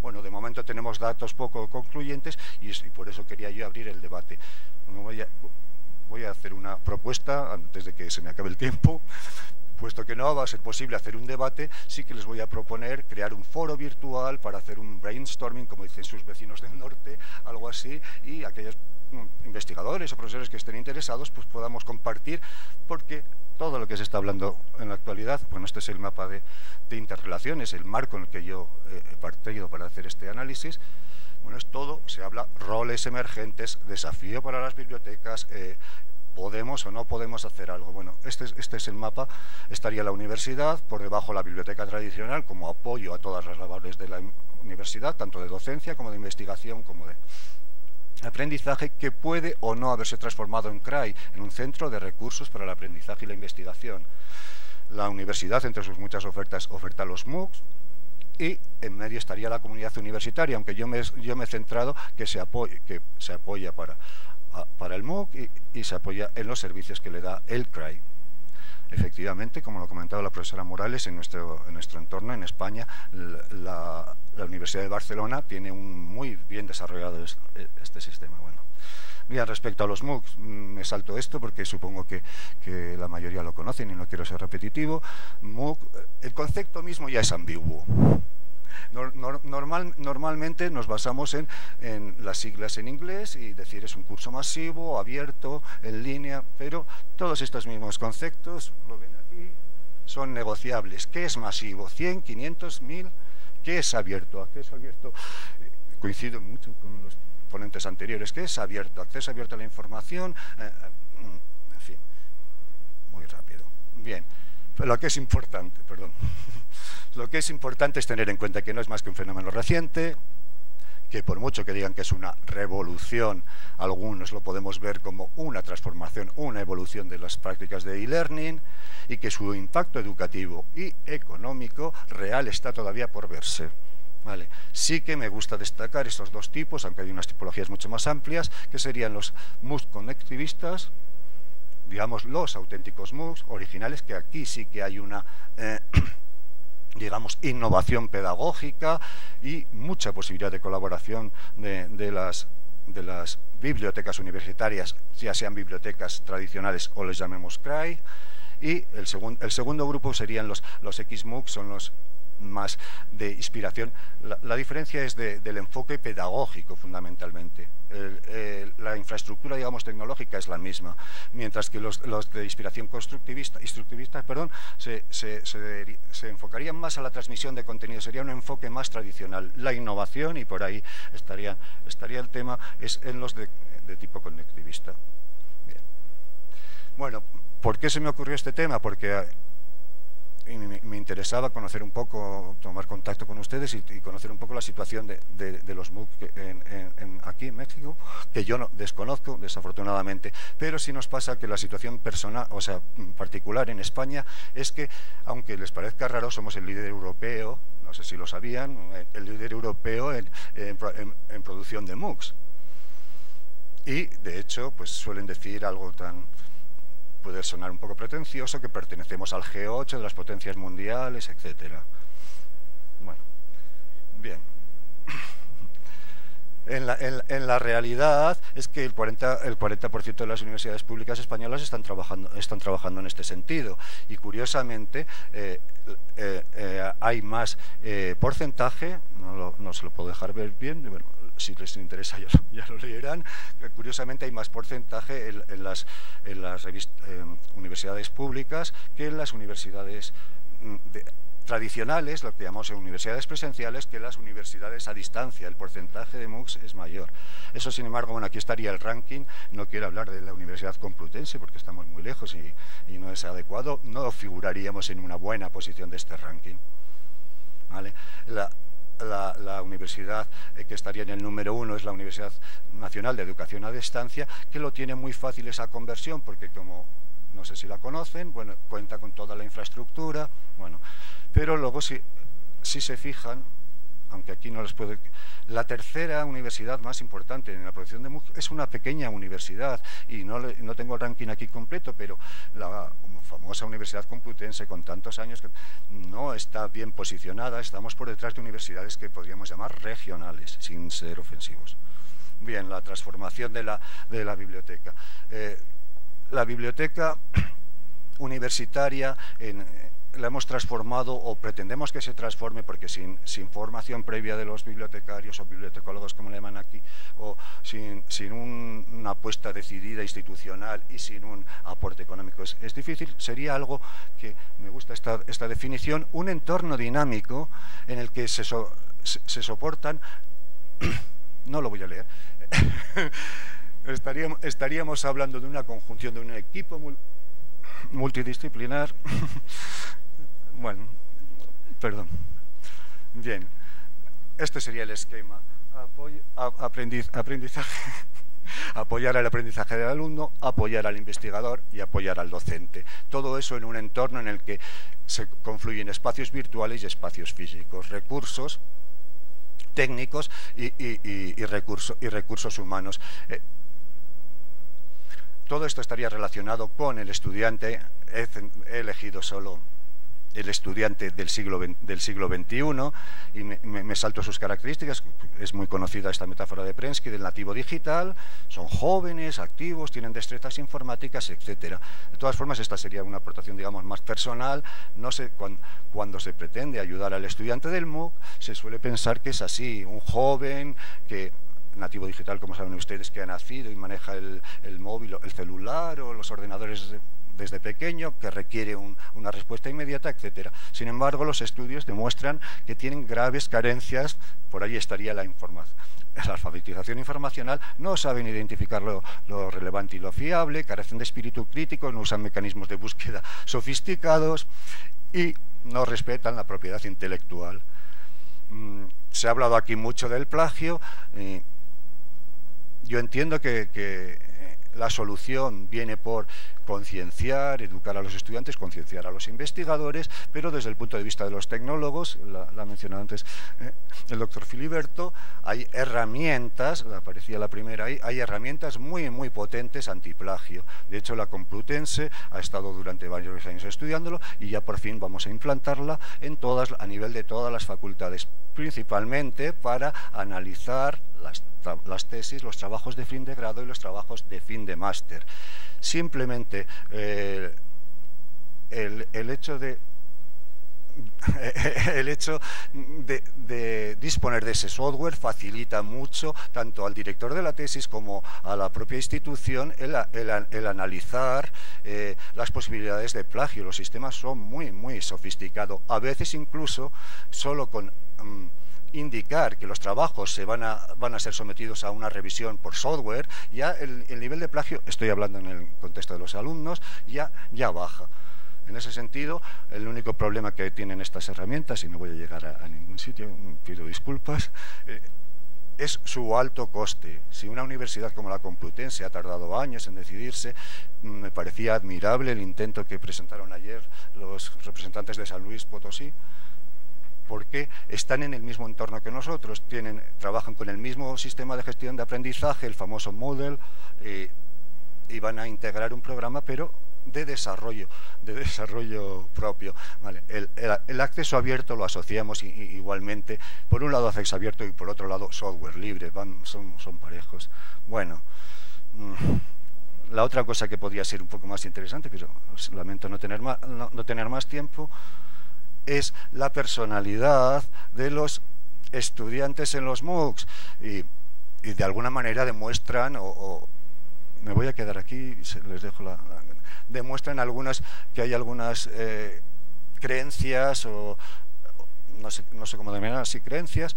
Bueno, de momento tenemos datos poco concluyentes y por eso quería yo abrir el debate. Voy a hacer una propuesta antes de que se me acabe el tiempo. Puesto que no va a ser posible hacer un debate, sí que les voy a proponer crear un foro virtual para hacer un brainstorming, como dicen sus vecinos del norte, algo así, y aquellos investigadores o profesores que estén interesados, pues podamos compartir, porque todo lo que se está hablando en la actualidad, bueno, este es el mapa de interrelaciones, el marco en el que yo he partido para hacer este análisis. Bueno, es todo, se habla roles emergentes, desafío para las bibliotecas, ¿podemos o no podemos hacer algo? Bueno, este es el mapa. Estaría la universidad, por debajo la biblioteca tradicional, como apoyo a todas las labores de la universidad, tanto de docencia como de investigación, como de aprendizaje, que puede o no haberse transformado en CRAI, en un centro de recursos para el aprendizaje y la investigación. La universidad, entre sus muchas ofertas, oferta los MOOCs, y en medio estaría la comunidad universitaria, aunque yo me he centrado que se apoya para el MOOC y se apoya en los servicios que le da el CRAI. Efectivamente, como lo comentaba la profesora Morales, en nuestro entorno, en España, la Universidad de Barcelona tiene un muy bien desarrollado este sistema. Bueno, mira, respecto a los MOOCs, me salto esto porque supongo que la mayoría lo conocen y no quiero ser repetitivo. MOOC, el concepto mismo ya es ambiguo. Normalmente nos basamos en las siglas en inglés y decir es un curso masivo, abierto, en línea, pero todos estos mismos conceptos, lo ven aquí, son negociables. ¿Qué es masivo? ¿100, 500, 1000? ¿Qué es abierto? ¿Acceso abierto? Coincido mucho con los ponentes anteriores. ¿Qué es abierto? Acceso abierto a la información, en fin, muy rápido. Bien, pero lo que es importante, perdón. Lo que es importante es tener en cuenta que no es más que un fenómeno reciente, que por mucho que digan que es una revolución, algunos lo podemos ver como una transformación, una evolución de las prácticas de e-learning, y que su impacto educativo y económico real está todavía por verse. Vale. Sí que me gusta destacar estos dos tipos, aunque hay unas tipologías mucho más amplias, que serían los MOOCs conectivistas, digamos los auténticos MOOCs originales, que aquí sí que hay una digamos, innovación pedagógica y mucha posibilidad de colaboración de las bibliotecas universitarias, ya sean bibliotecas tradicionales o les llamemos CRAI. Y el segundo grupo serían los XMOOC, son los más de inspiración. La diferencia es del enfoque pedagógico, fundamentalmente. La infraestructura, digamos, tecnológica es la misma, mientras que los de inspiración instructivista, perdón, se enfocarían más a la transmisión de contenido, sería un enfoque más tradicional. La innovación, y por ahí estaría el tema, es en los de tipo conectivista. Bien. Bueno, ¿por qué se me ocurrió este tema? Porque me interesaba conocer un poco, tomar contacto con ustedes y conocer un poco la situación de los MOOC aquí en México, que yo no desconozco, desafortunadamente, pero sí nos pasa que la situación personal, o sea, particular en España, es que, aunque les parezca raro, somos el líder europeo, no sé si lo sabían, el líder europeo en producción de MOOCs. Y, de hecho, pues suelen decir algo tan... puede sonar un poco pretencioso, que pertenecemos al G8 de las potencias mundiales, etcétera. Bueno, bien. En la realidad es que el 40% de las universidades públicas españolas están trabajando en este sentido. Y curiosamente hay más porcentaje, no se lo puedo dejar ver bien, bueno, si les interesa ya lo leerán. Curiosamente hay más porcentaje en las universidades públicas que en las universidades tradicionales, lo que llamamos universidades presenciales, que las universidades a distancia. El porcentaje de MOOCs es mayor. Eso, sin embargo, bueno, aquí estaría el ranking. No quiero hablar de la Universidad Complutense porque estamos muy lejos y no es adecuado. No figuraríamos en una buena posición de este ranking, ¿vale? La universidad que estaría en el número 1 es la Universidad Nacional de Educación a Distancia, que lo tiene muy fácil esa conversión, porque como no sé si la conocen, bueno, cuenta con toda la infraestructura, bueno, pero luego si se fijan, aunque aquí no les puedo... La tercera universidad más importante en la producción de MOOC es una pequeña universidad, y no tengo el ranking aquí completo, pero la famosa Universidad Complutense, con tantos años, que no está bien posicionada. Estamos por detrás de universidades que podríamos llamar regionales, sin ser ofensivos. Bien, la transformación de la biblioteca. La biblioteca universitaria la hemos transformado, o pretendemos que se transforme, porque sin formación previa de los bibliotecarios o bibliotecólogos, como le llaman aquí, o sin una apuesta decidida institucional y sin un aporte económico, es difícil. Sería algo que, me gusta esta definición, un entorno dinámico en el que se soportan, no lo voy a leer, estaríamos hablando de una conjunción de un equipo multidisciplinar. Bueno, perdón. Bien, este sería el esquema. Aprendizaje, apoyar al aprendizaje del alumno, apoyar al investigador y apoyar al docente. Todo eso en un entorno en el que se confluyen espacios virtuales y espacios físicos, recursos técnicos y recursos humanos. Todo esto estaría relacionado con el estudiante. He elegido solo el estudiante del siglo XXI y me salto sus características. Es muy conocida esta metáfora de Prensky del nativo digital. Son jóvenes, activos, tienen destrezas informáticas, etcétera. De todas formas, esta sería una aportación, digamos, más personal. No sé, cuando se pretende ayudar al estudiante del MOOC, se suele pensar que es así: un joven que... nativo digital, como saben ustedes, que ha nacido y maneja el móvil, el celular o los ordenadores desde pequeño, que requiere una respuesta inmediata, etcétera. Sin embargo, los estudios demuestran que tienen graves carencias. Por ahí estaría la alfabetización informacional. No saben identificar lo relevante y lo fiable, carecen de espíritu crítico, no usan mecanismos de búsqueda sofisticados y no respetan la propiedad intelectual. Se ha hablado aquí mucho del plagio. Yo entiendo que la solución viene por concienciar, educar a los estudiantes, concienciar a los investigadores, pero desde el punto de vista de los tecnólogos, la ha mencionado antes el doctor Filiberto, hay herramientas, aparecía la primera ahí, hay herramientas muy, muy potentes antiplagio. De hecho, la Complutense ha estado durante varios años estudiándolo y ya por fin vamos a implantarla a nivel de todas las facultades, principalmente para analizar las tesis, los trabajos de fin de grado y los trabajos de fin de máster. Simplemente el hecho de disponer de ese software facilita mucho tanto al director de la tesis como a la propia institución el analizar las posibilidades de plagio. Los sistemas son muy, muy sofisticados. A veces incluso solo con indicar que los trabajos van a ser sometidos a una revisión por software, ya el nivel de plagio, estoy hablando en el contexto de los alumnos, ya baja. En ese sentido, el único problema que tienen estas herramientas, y no voy a llegar a ningún sitio, pido disculpas, es su alto coste. Si una universidad como la Complutense ha tardado años en decidirse, me parecía admirable el intento que presentaron ayer los representantes de San Luis Potosí, porque están en el mismo entorno que nosotros, trabajan con el mismo sistema de gestión de aprendizaje, el famoso Moodle, y van a integrar un programa, pero de desarrollo propio. Vale. El acceso abierto lo asociamos igualmente, por un lado acceso abierto y por otro lado software libre, son parejos. Bueno, la otra cosa que podría ser un poco más interesante, pero lamento no tener más tiempo, es la personalidad de los estudiantes en los MOOCs, y de alguna manera demuestran, me voy a quedar aquí, les dejo demuestran que hay algunas creencias o no sé cómo denominar, así creencias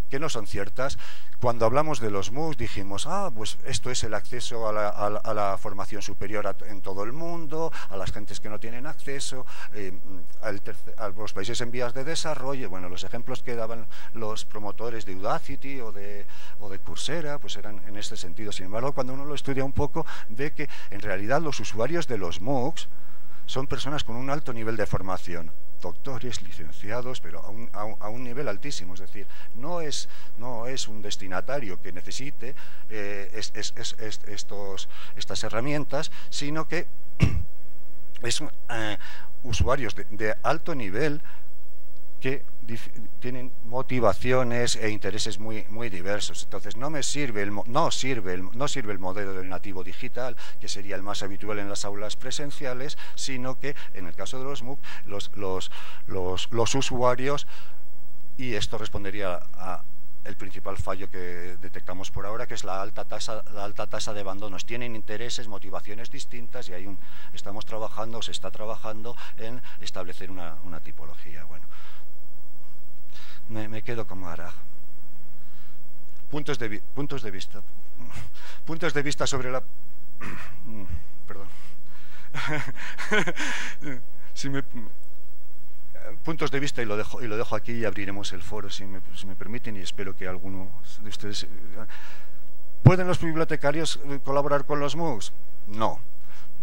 que no son ciertas. Cuando hablamos de los MOOCs dijimos, pues esto es el acceso a la formación superior en todo el mundo, a las gentes que no tienen acceso, a los países en vías de desarrollo. Bueno, los ejemplos que daban los promotores de Udacity o de Coursera pues eran en este sentido. Sin embargo, cuando uno lo estudia un poco, ve que en realidad los usuarios de los MOOCs son personas con un alto nivel de formación, doctores, licenciados, pero a un nivel altísimo. Es decir, no es un destinatario que necesite estas herramientas, sino que es usuarios de alto nivel que tienen motivaciones e intereses muy diversos. Entonces no sirve el modelo del nativo digital, que sería el más habitual en las aulas presenciales, sino que en el caso de los MOOC, los usuarios, y esto respondería a el principal fallo que detectamos por ahora, que es la alta tasa de abandonos. Tienen intereses, motivaciones distintas, y se está trabajando en establecer una tipología. Bueno, me quedo como Araj. Puntos de vista sobre la... Perdón. Puntos de vista, y lo dejo aquí, y abriremos el foro si me permiten, y espero que alguno de ustedes... ¿Pueden los bibliotecarios colaborar con los MOOCs? No.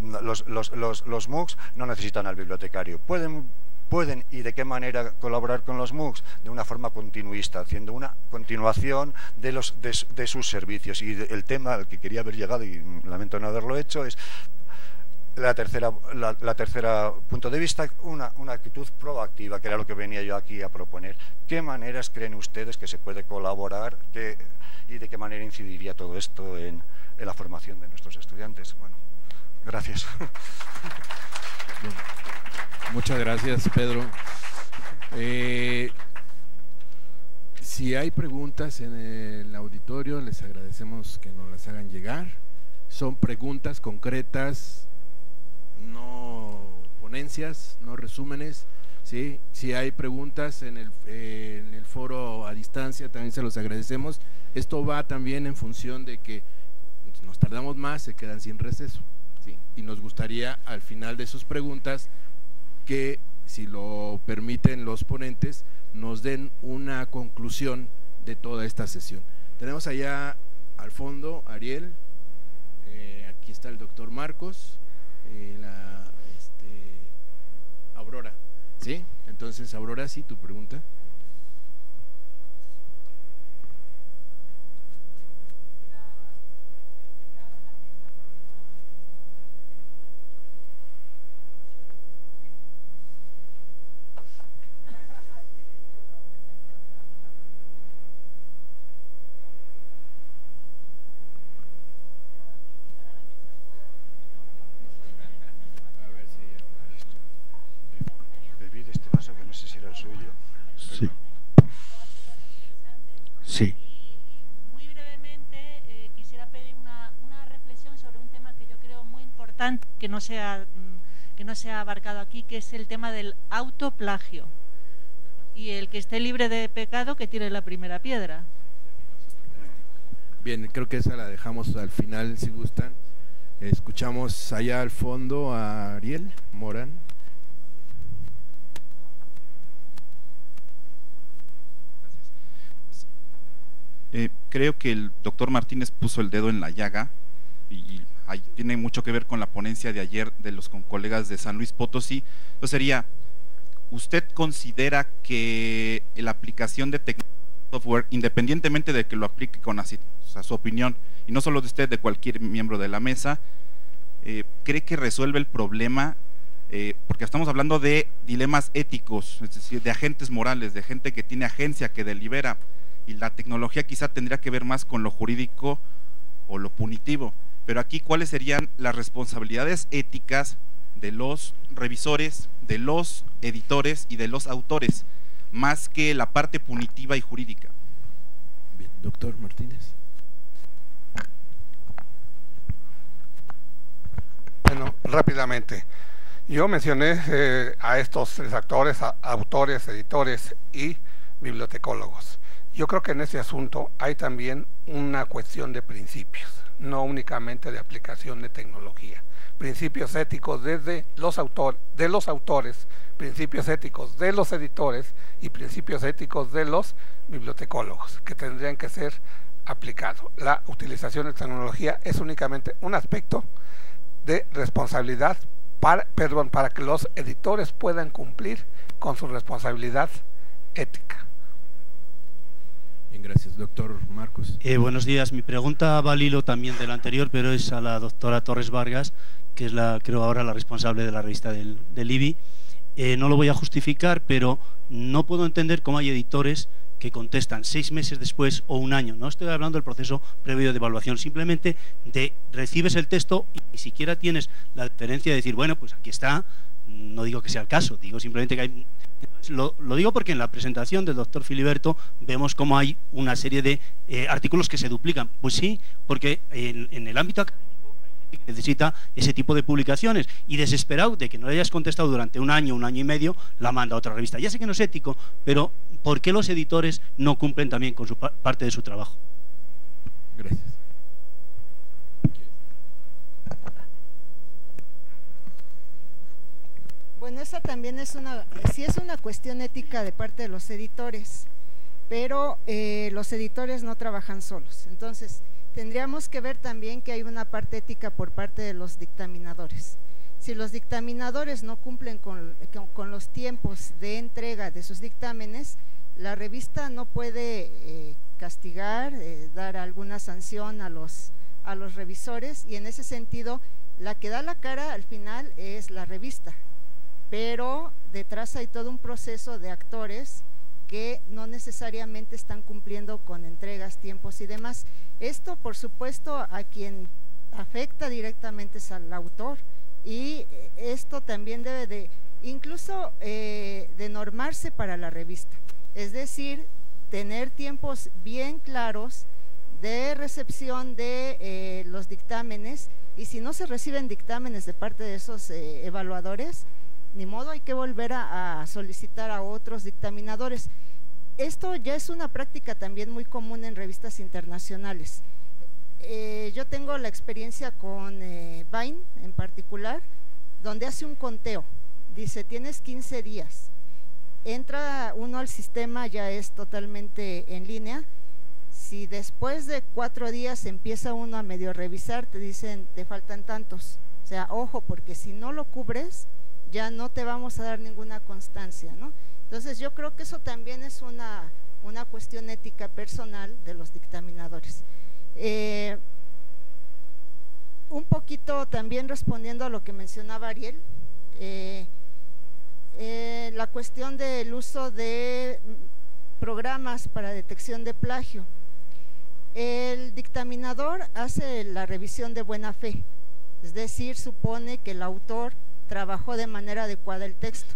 Los MOOCs no necesitan al bibliotecario. ¿Pueden y de qué manera colaborar con los MOOCs? De una forma continuista, haciendo una continuación de sus servicios. Y el tema al que quería haber llegado, y lamento no haberlo hecho, es la tercera punto de vista, una actitud proactiva, que era lo que venía yo aquí a proponer. ¿Qué maneras creen ustedes que se puede colaborar y de qué manera incidiría todo esto en la formación de nuestros estudiantes? Bueno, gracias. Bien. Muchas gracias, Pedro. Si hay preguntas en el auditorio, les agradecemos que nos las hagan llegar. Son preguntas concretas, no ponencias, no resúmenes. ¿Sí? Si hay preguntas en el foro a distancia, también se los agradecemos. Esto va también en función de que nos tardamos más, se quedan sin receso. ¿Sí? Y nos gustaría al final de sus preguntas que, si lo permiten los ponentes, nos den una conclusión de toda esta sesión. Tenemos allá al fondo Ariel, aquí está el doctor Marcos, Aurora, ¿sí? Entonces, Aurora, sí, tu pregunta. Sí. Sí. Muy brevemente quisiera pedir una reflexión sobre un tema que yo creo muy importante, que no se ha abarcado aquí, que es el tema del autoplagio. Y el que esté libre de pecado, que tire la primera piedra. Bien, creo que esa la dejamos al final, si gustan. Escuchamos allá al fondo a Ariel Morán creo que el doctor Martínez puso el dedo en la llaga y tiene mucho que ver con la ponencia de ayer de los colegas de San Luis Potosí. Entonces sería, ¿usted considera que la aplicación de software, independientemente de que lo aplique con su opinión, y no solo de usted, de cualquier miembro de la mesa, cree que resuelve el problema? Porque estamos hablando de dilemas éticos, es decir, de agentes morales, de gente que tiene agencia, que delibera, y la tecnología quizá tendría que ver más con lo jurídico o lo punitivo, pero aquí ¿cuáles serían las responsabilidades éticas de los revisores, de los editores y de los autores, más que la parte punitiva y jurídica? Bien, doctor Martínez. Bueno, rápidamente. Yo mencioné a estos tres actores, autores, editores y bibliotecólogos. Yo creo que en este asunto hay también una cuestión de principios, no únicamente de aplicación de tecnología. Principios éticos desde los autores, principios éticos de los editores y principios éticos de los bibliotecólogos, que tendrían que ser aplicados. La utilización de tecnología es únicamente un aspecto de responsabilidad para que los editores puedan cumplir con su responsabilidad ética. Bien, gracias. Doctor Marcos. Buenos días. Mi pregunta va al hilo también del anterior, pero es a la doctora Torres Vargas, que es creo ahora la responsable de la revista del IBI. No lo voy a justificar, pero no puedo entender cómo hay editores que contestan 6 meses después o un año. No estoy hablando del proceso previo de evaluación, simplemente recibes el texto y ni siquiera tienes la deferencia de decir, bueno, pues aquí está. No digo que sea el caso, digo simplemente que hay... Lo digo porque en la presentación del doctor Filiberto vemos cómo hay una serie de artículos que se duplican. Pues sí, porque en el ámbito académico necesita ese tipo de publicaciones, y desesperado de que no le hayas contestado durante un año y medio, la manda a otra revista. Ya sé que no es ético, pero ¿por qué los editores no cumplen también con su parte de su trabajo? Gracias. Bueno, esa también es sí es una cuestión ética de parte de los editores, pero los editores no trabajan solos. Entonces, tendríamos que ver también que hay una parte ética por parte de los dictaminadores. Si los dictaminadores no cumplen con los tiempos de entrega de sus dictámenes, la revista no puede castigar, dar alguna sanción a los revisores, y en ese sentido, la que da la cara al final es la revista, pero detrás hay todo un proceso de actores que no necesariamente están cumpliendo con entregas, tiempos y demás. Esto, por supuesto, a quien afecta directamente es al autor, y esto también debe de, incluso de normarse para la revista, es decir, tener tiempos bien claros de recepción de los dictámenes, y si no se reciben dictámenes de parte de esos evaluadores, ni modo, hay que volver a solicitar a otros dictaminadores. Esto ya es una práctica también muy común en revistas internacionales. Yo tengo la experiencia con Vine en particular, donde hace un conteo, dice tienes 15 días, entra uno al sistema, ya es totalmente en línea. Si después de 4 días empieza uno a medio revisar, te dicen te faltan tantos, o sea, ojo, porque si no lo cubres ya no te vamos a dar ninguna constancia, ¿no? Entonces yo creo que eso también es una cuestión ética personal de los dictaminadores. Un poquito también respondiendo a lo que mencionaba Ariel, la cuestión del uso de programas para detección de plagio. El dictaminador hace la revisión de buena fe, es decir, supone que el autor trabajó de manera adecuada el texto,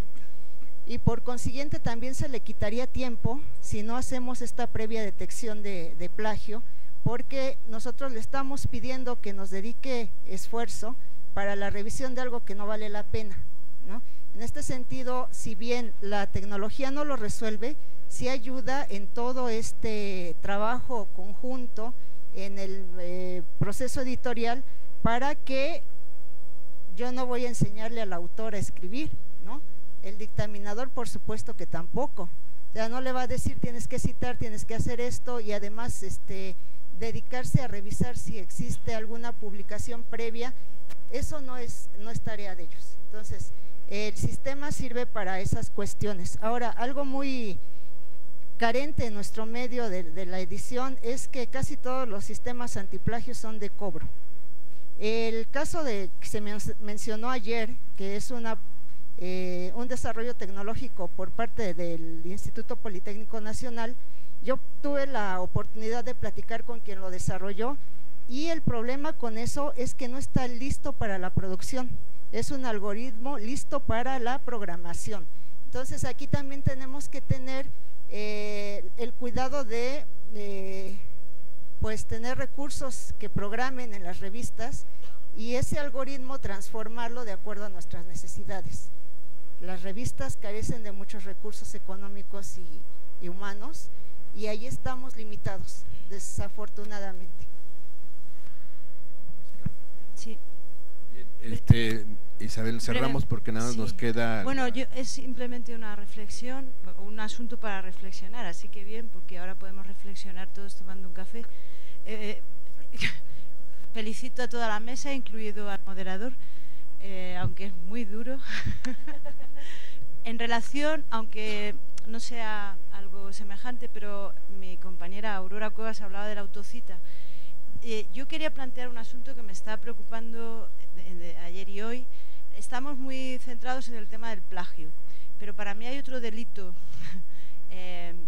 y por consiguiente también se le quitaría tiempo si no hacemos esta previa detección de plagio, porque nosotros le estamos pidiendo que nos dedique esfuerzo para la revisión de algo que no vale la pena, ¿no? En este sentido, si bien la tecnología no lo resuelve, sí ayuda en todo este trabajo conjunto en el proceso editorial, para que yo no voy a enseñarle al autor a escribir, ¿no? El dictaminador, por supuesto que tampoco. O sea, no le va a decir tienes que citar, tienes que hacer esto, y además dedicarse a revisar si existe alguna publicación previa. Eso no es tarea de ellos. Entonces, el sistema sirve para esas cuestiones. Ahora, algo muy carente en nuestro medio de la edición es que casi todos los sistemas antiplagio son de cobro. El caso que se mencionó ayer, que es un desarrollo tecnológico por parte del Instituto Politécnico Nacional, yo tuve la oportunidad de platicar con quien lo desarrolló, y el problema con eso es que no está listo para la producción. Es un algoritmo listo para la programación. Entonces aquí también tenemos que tener el cuidado de pues tener recursos que programen en las revistas, y ese algoritmo transformarlo de acuerdo a nuestras necesidades. Las revistas carecen de muchos recursos económicos y humanos, y ahí estamos limitados, desafortunadamente. Sí. Isabel, cerramos porque nada más nos queda… Bueno, es simplemente una reflexión, un asunto para reflexionar, así que bien, porque ahora podemos reflexionar todos tomando un café. Felicito a toda la mesa, incluido al moderador, aunque es muy duro. En relación, aunque no sea algo semejante, pero mi compañera Aurora Cuevas hablaba de la autocita. Yo quería plantear un asunto que me está preocupando ayer y hoy. Estamos muy centrados en el tema del plagio, pero para mí hay otro delito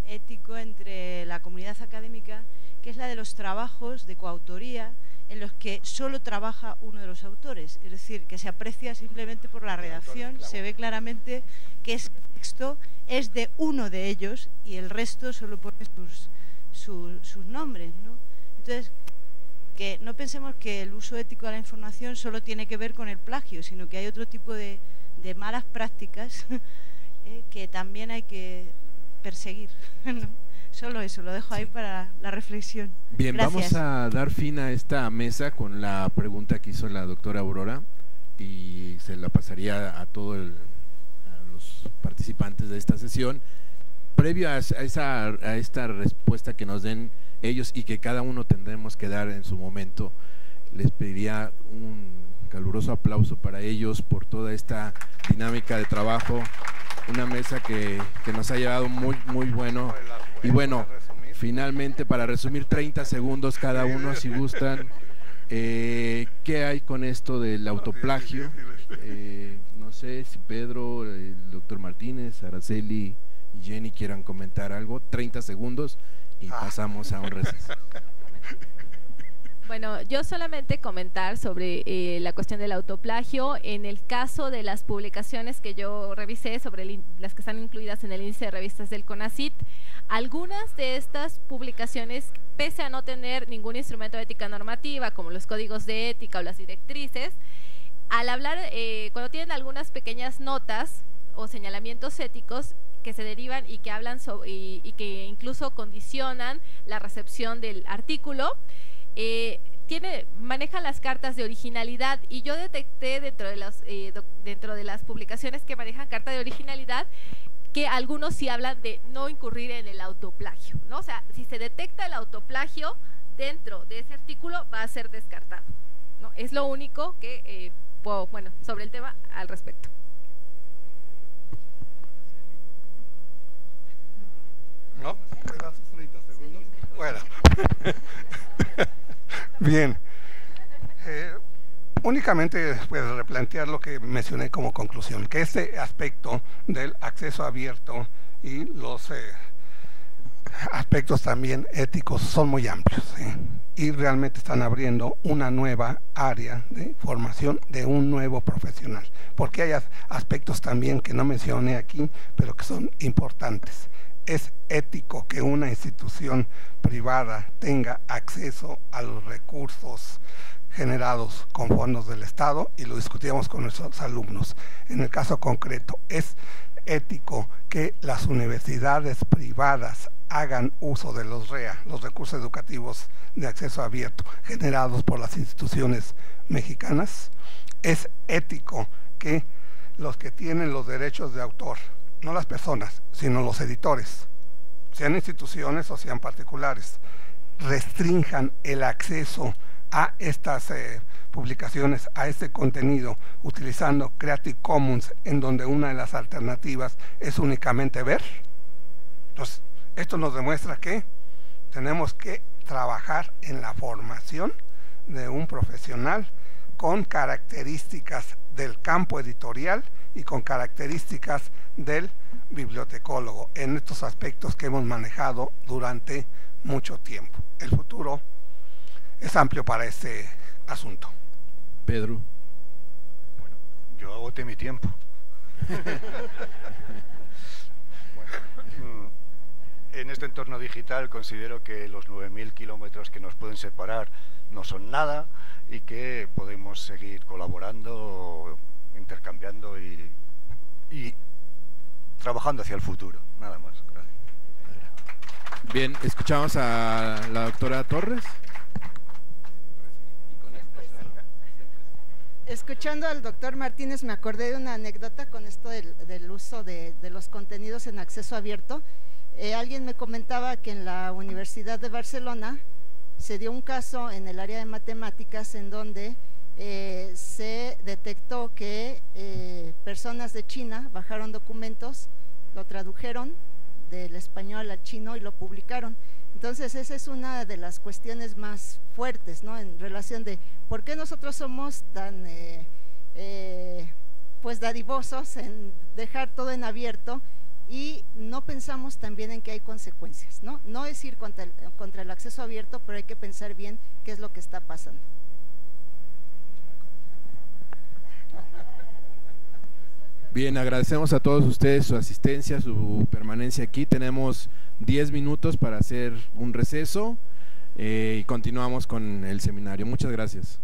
ético entre la comunidad académica, que es la de los trabajos de coautoría en los que solo trabaja uno de los autores, es decir, que se aprecia simplemente por la redacción, se ve claramente que ese texto es de uno de ellos y el resto solo pone sus nombres, ¿no? Entonces, que no pensemos que el uso ético de la información solo tiene que ver con el plagio, sino que hay otro tipo de malas prácticas que también hay que perseguir, ¿no? Solo eso, lo dejo ahí para la reflexión. Bien, gracias. Vamos a dar fin a esta mesa con la pregunta que hizo la doctora Aurora, y se la pasaría a todos los participantes de esta sesión. Previo a esta respuesta que nos den ellos y que cada uno tendremos que dar en su momento, les pediría un caluroso aplauso para ellos por toda esta dinámica de trabajo, una mesa que nos ha llevado muy bueno. Y bueno, finalmente, para resumir, 30 segundos cada uno, si gustan, ¿qué hay con esto del autoplagio? No sé si Pedro, el doctor Martínez, Araceli y Jenny quieran comentar algo. 30 segundos y pasamos a un receso. Bueno, yo solamente comentar sobre la cuestión del autoplagio. En el caso de las publicaciones que yo revisé sobre las que están incluidas en el índice de revistas del CONACYT, algunas de estas publicaciones, pese a no tener ningún instrumento de ética normativa, como los códigos de ética o las directrices, al hablar, cuando tienen algunas pequeñas notas o señalamientos éticos que se derivan y que hablan sobre, y que incluso condicionan la recepción del artículo, manejan las cartas de originalidad, y yo detecté dentro de las publicaciones que manejan carta de originalidad que algunos sí hablan de no incurrir en el autoplagio, ¿no? O sea, si se detecta el autoplagio dentro de ese artículo, va a ser descartado, ¿no? Es lo único que puedo, bueno, sobre el tema al respecto. ¿No? ¿Me das 30 segundos? Bueno. Bien. Únicamente pues replantear lo que mencioné como conclusión, que este aspecto del acceso abierto y los aspectos también éticos son muy amplios, y realmente están abriendo una nueva área de formación de un nuevo profesional, porque hay aspectos también que no mencioné aquí, pero que son importantes. Es ético que una institución privada tenga acceso a los recursos generados con fondos del Estado, y lo discutíamos con nuestros alumnos. En el caso concreto, es ético que las universidades privadas hagan uso de los REA, los recursos educativos de acceso abierto, generados por las instituciones mexicanas. Es ético que los que tienen los derechos de autor, no las personas, sino los editores, sean instituciones o sean particulares, restrinjan el acceso a estas publicaciones, a este contenido, utilizando Creative Commons, en donde una de las alternativas es únicamente ver. Entonces, esto nos demuestra que tenemos que trabajar en la formación de un profesional con características del campo editorial y con características del bibliotecólogo, en estos aspectos que hemos manejado durante mucho tiempo. El futuro es amplio para este asunto. Pedro. Bueno, yo agoté mi tiempo. Bueno, en este entorno digital considero que los 9.000 kilómetros que nos pueden separar no son nada y que podemos seguir colaborando, intercambiando y trabajando hacia el futuro. Nada más. Gracias. Bien, escuchamos a la doctora Torres. Escuchando al doctor Martínez me acordé de una anécdota con esto del uso de los contenidos en acceso abierto. Alguien me comentaba que en la Universidad de Barcelona se dio un caso en el área de matemáticas en donde se detectó que personas de China bajaron documentos, lo tradujeron del español al chino y lo publicaron. Entonces esa es una de las cuestiones más fuertes, ¿no?, en relación de por qué nosotros somos tan pues dadivosos en dejar todo en abierto y no pensamos también en que hay consecuencias, ¿no? No es ir contra el acceso abierto, pero hay que pensar bien qué es lo que está pasando. Bien, agradecemos a todos ustedes su asistencia, su permanencia aquí. Tenemos 10 minutos para hacer un receso y continuamos con el seminario. Muchas gracias.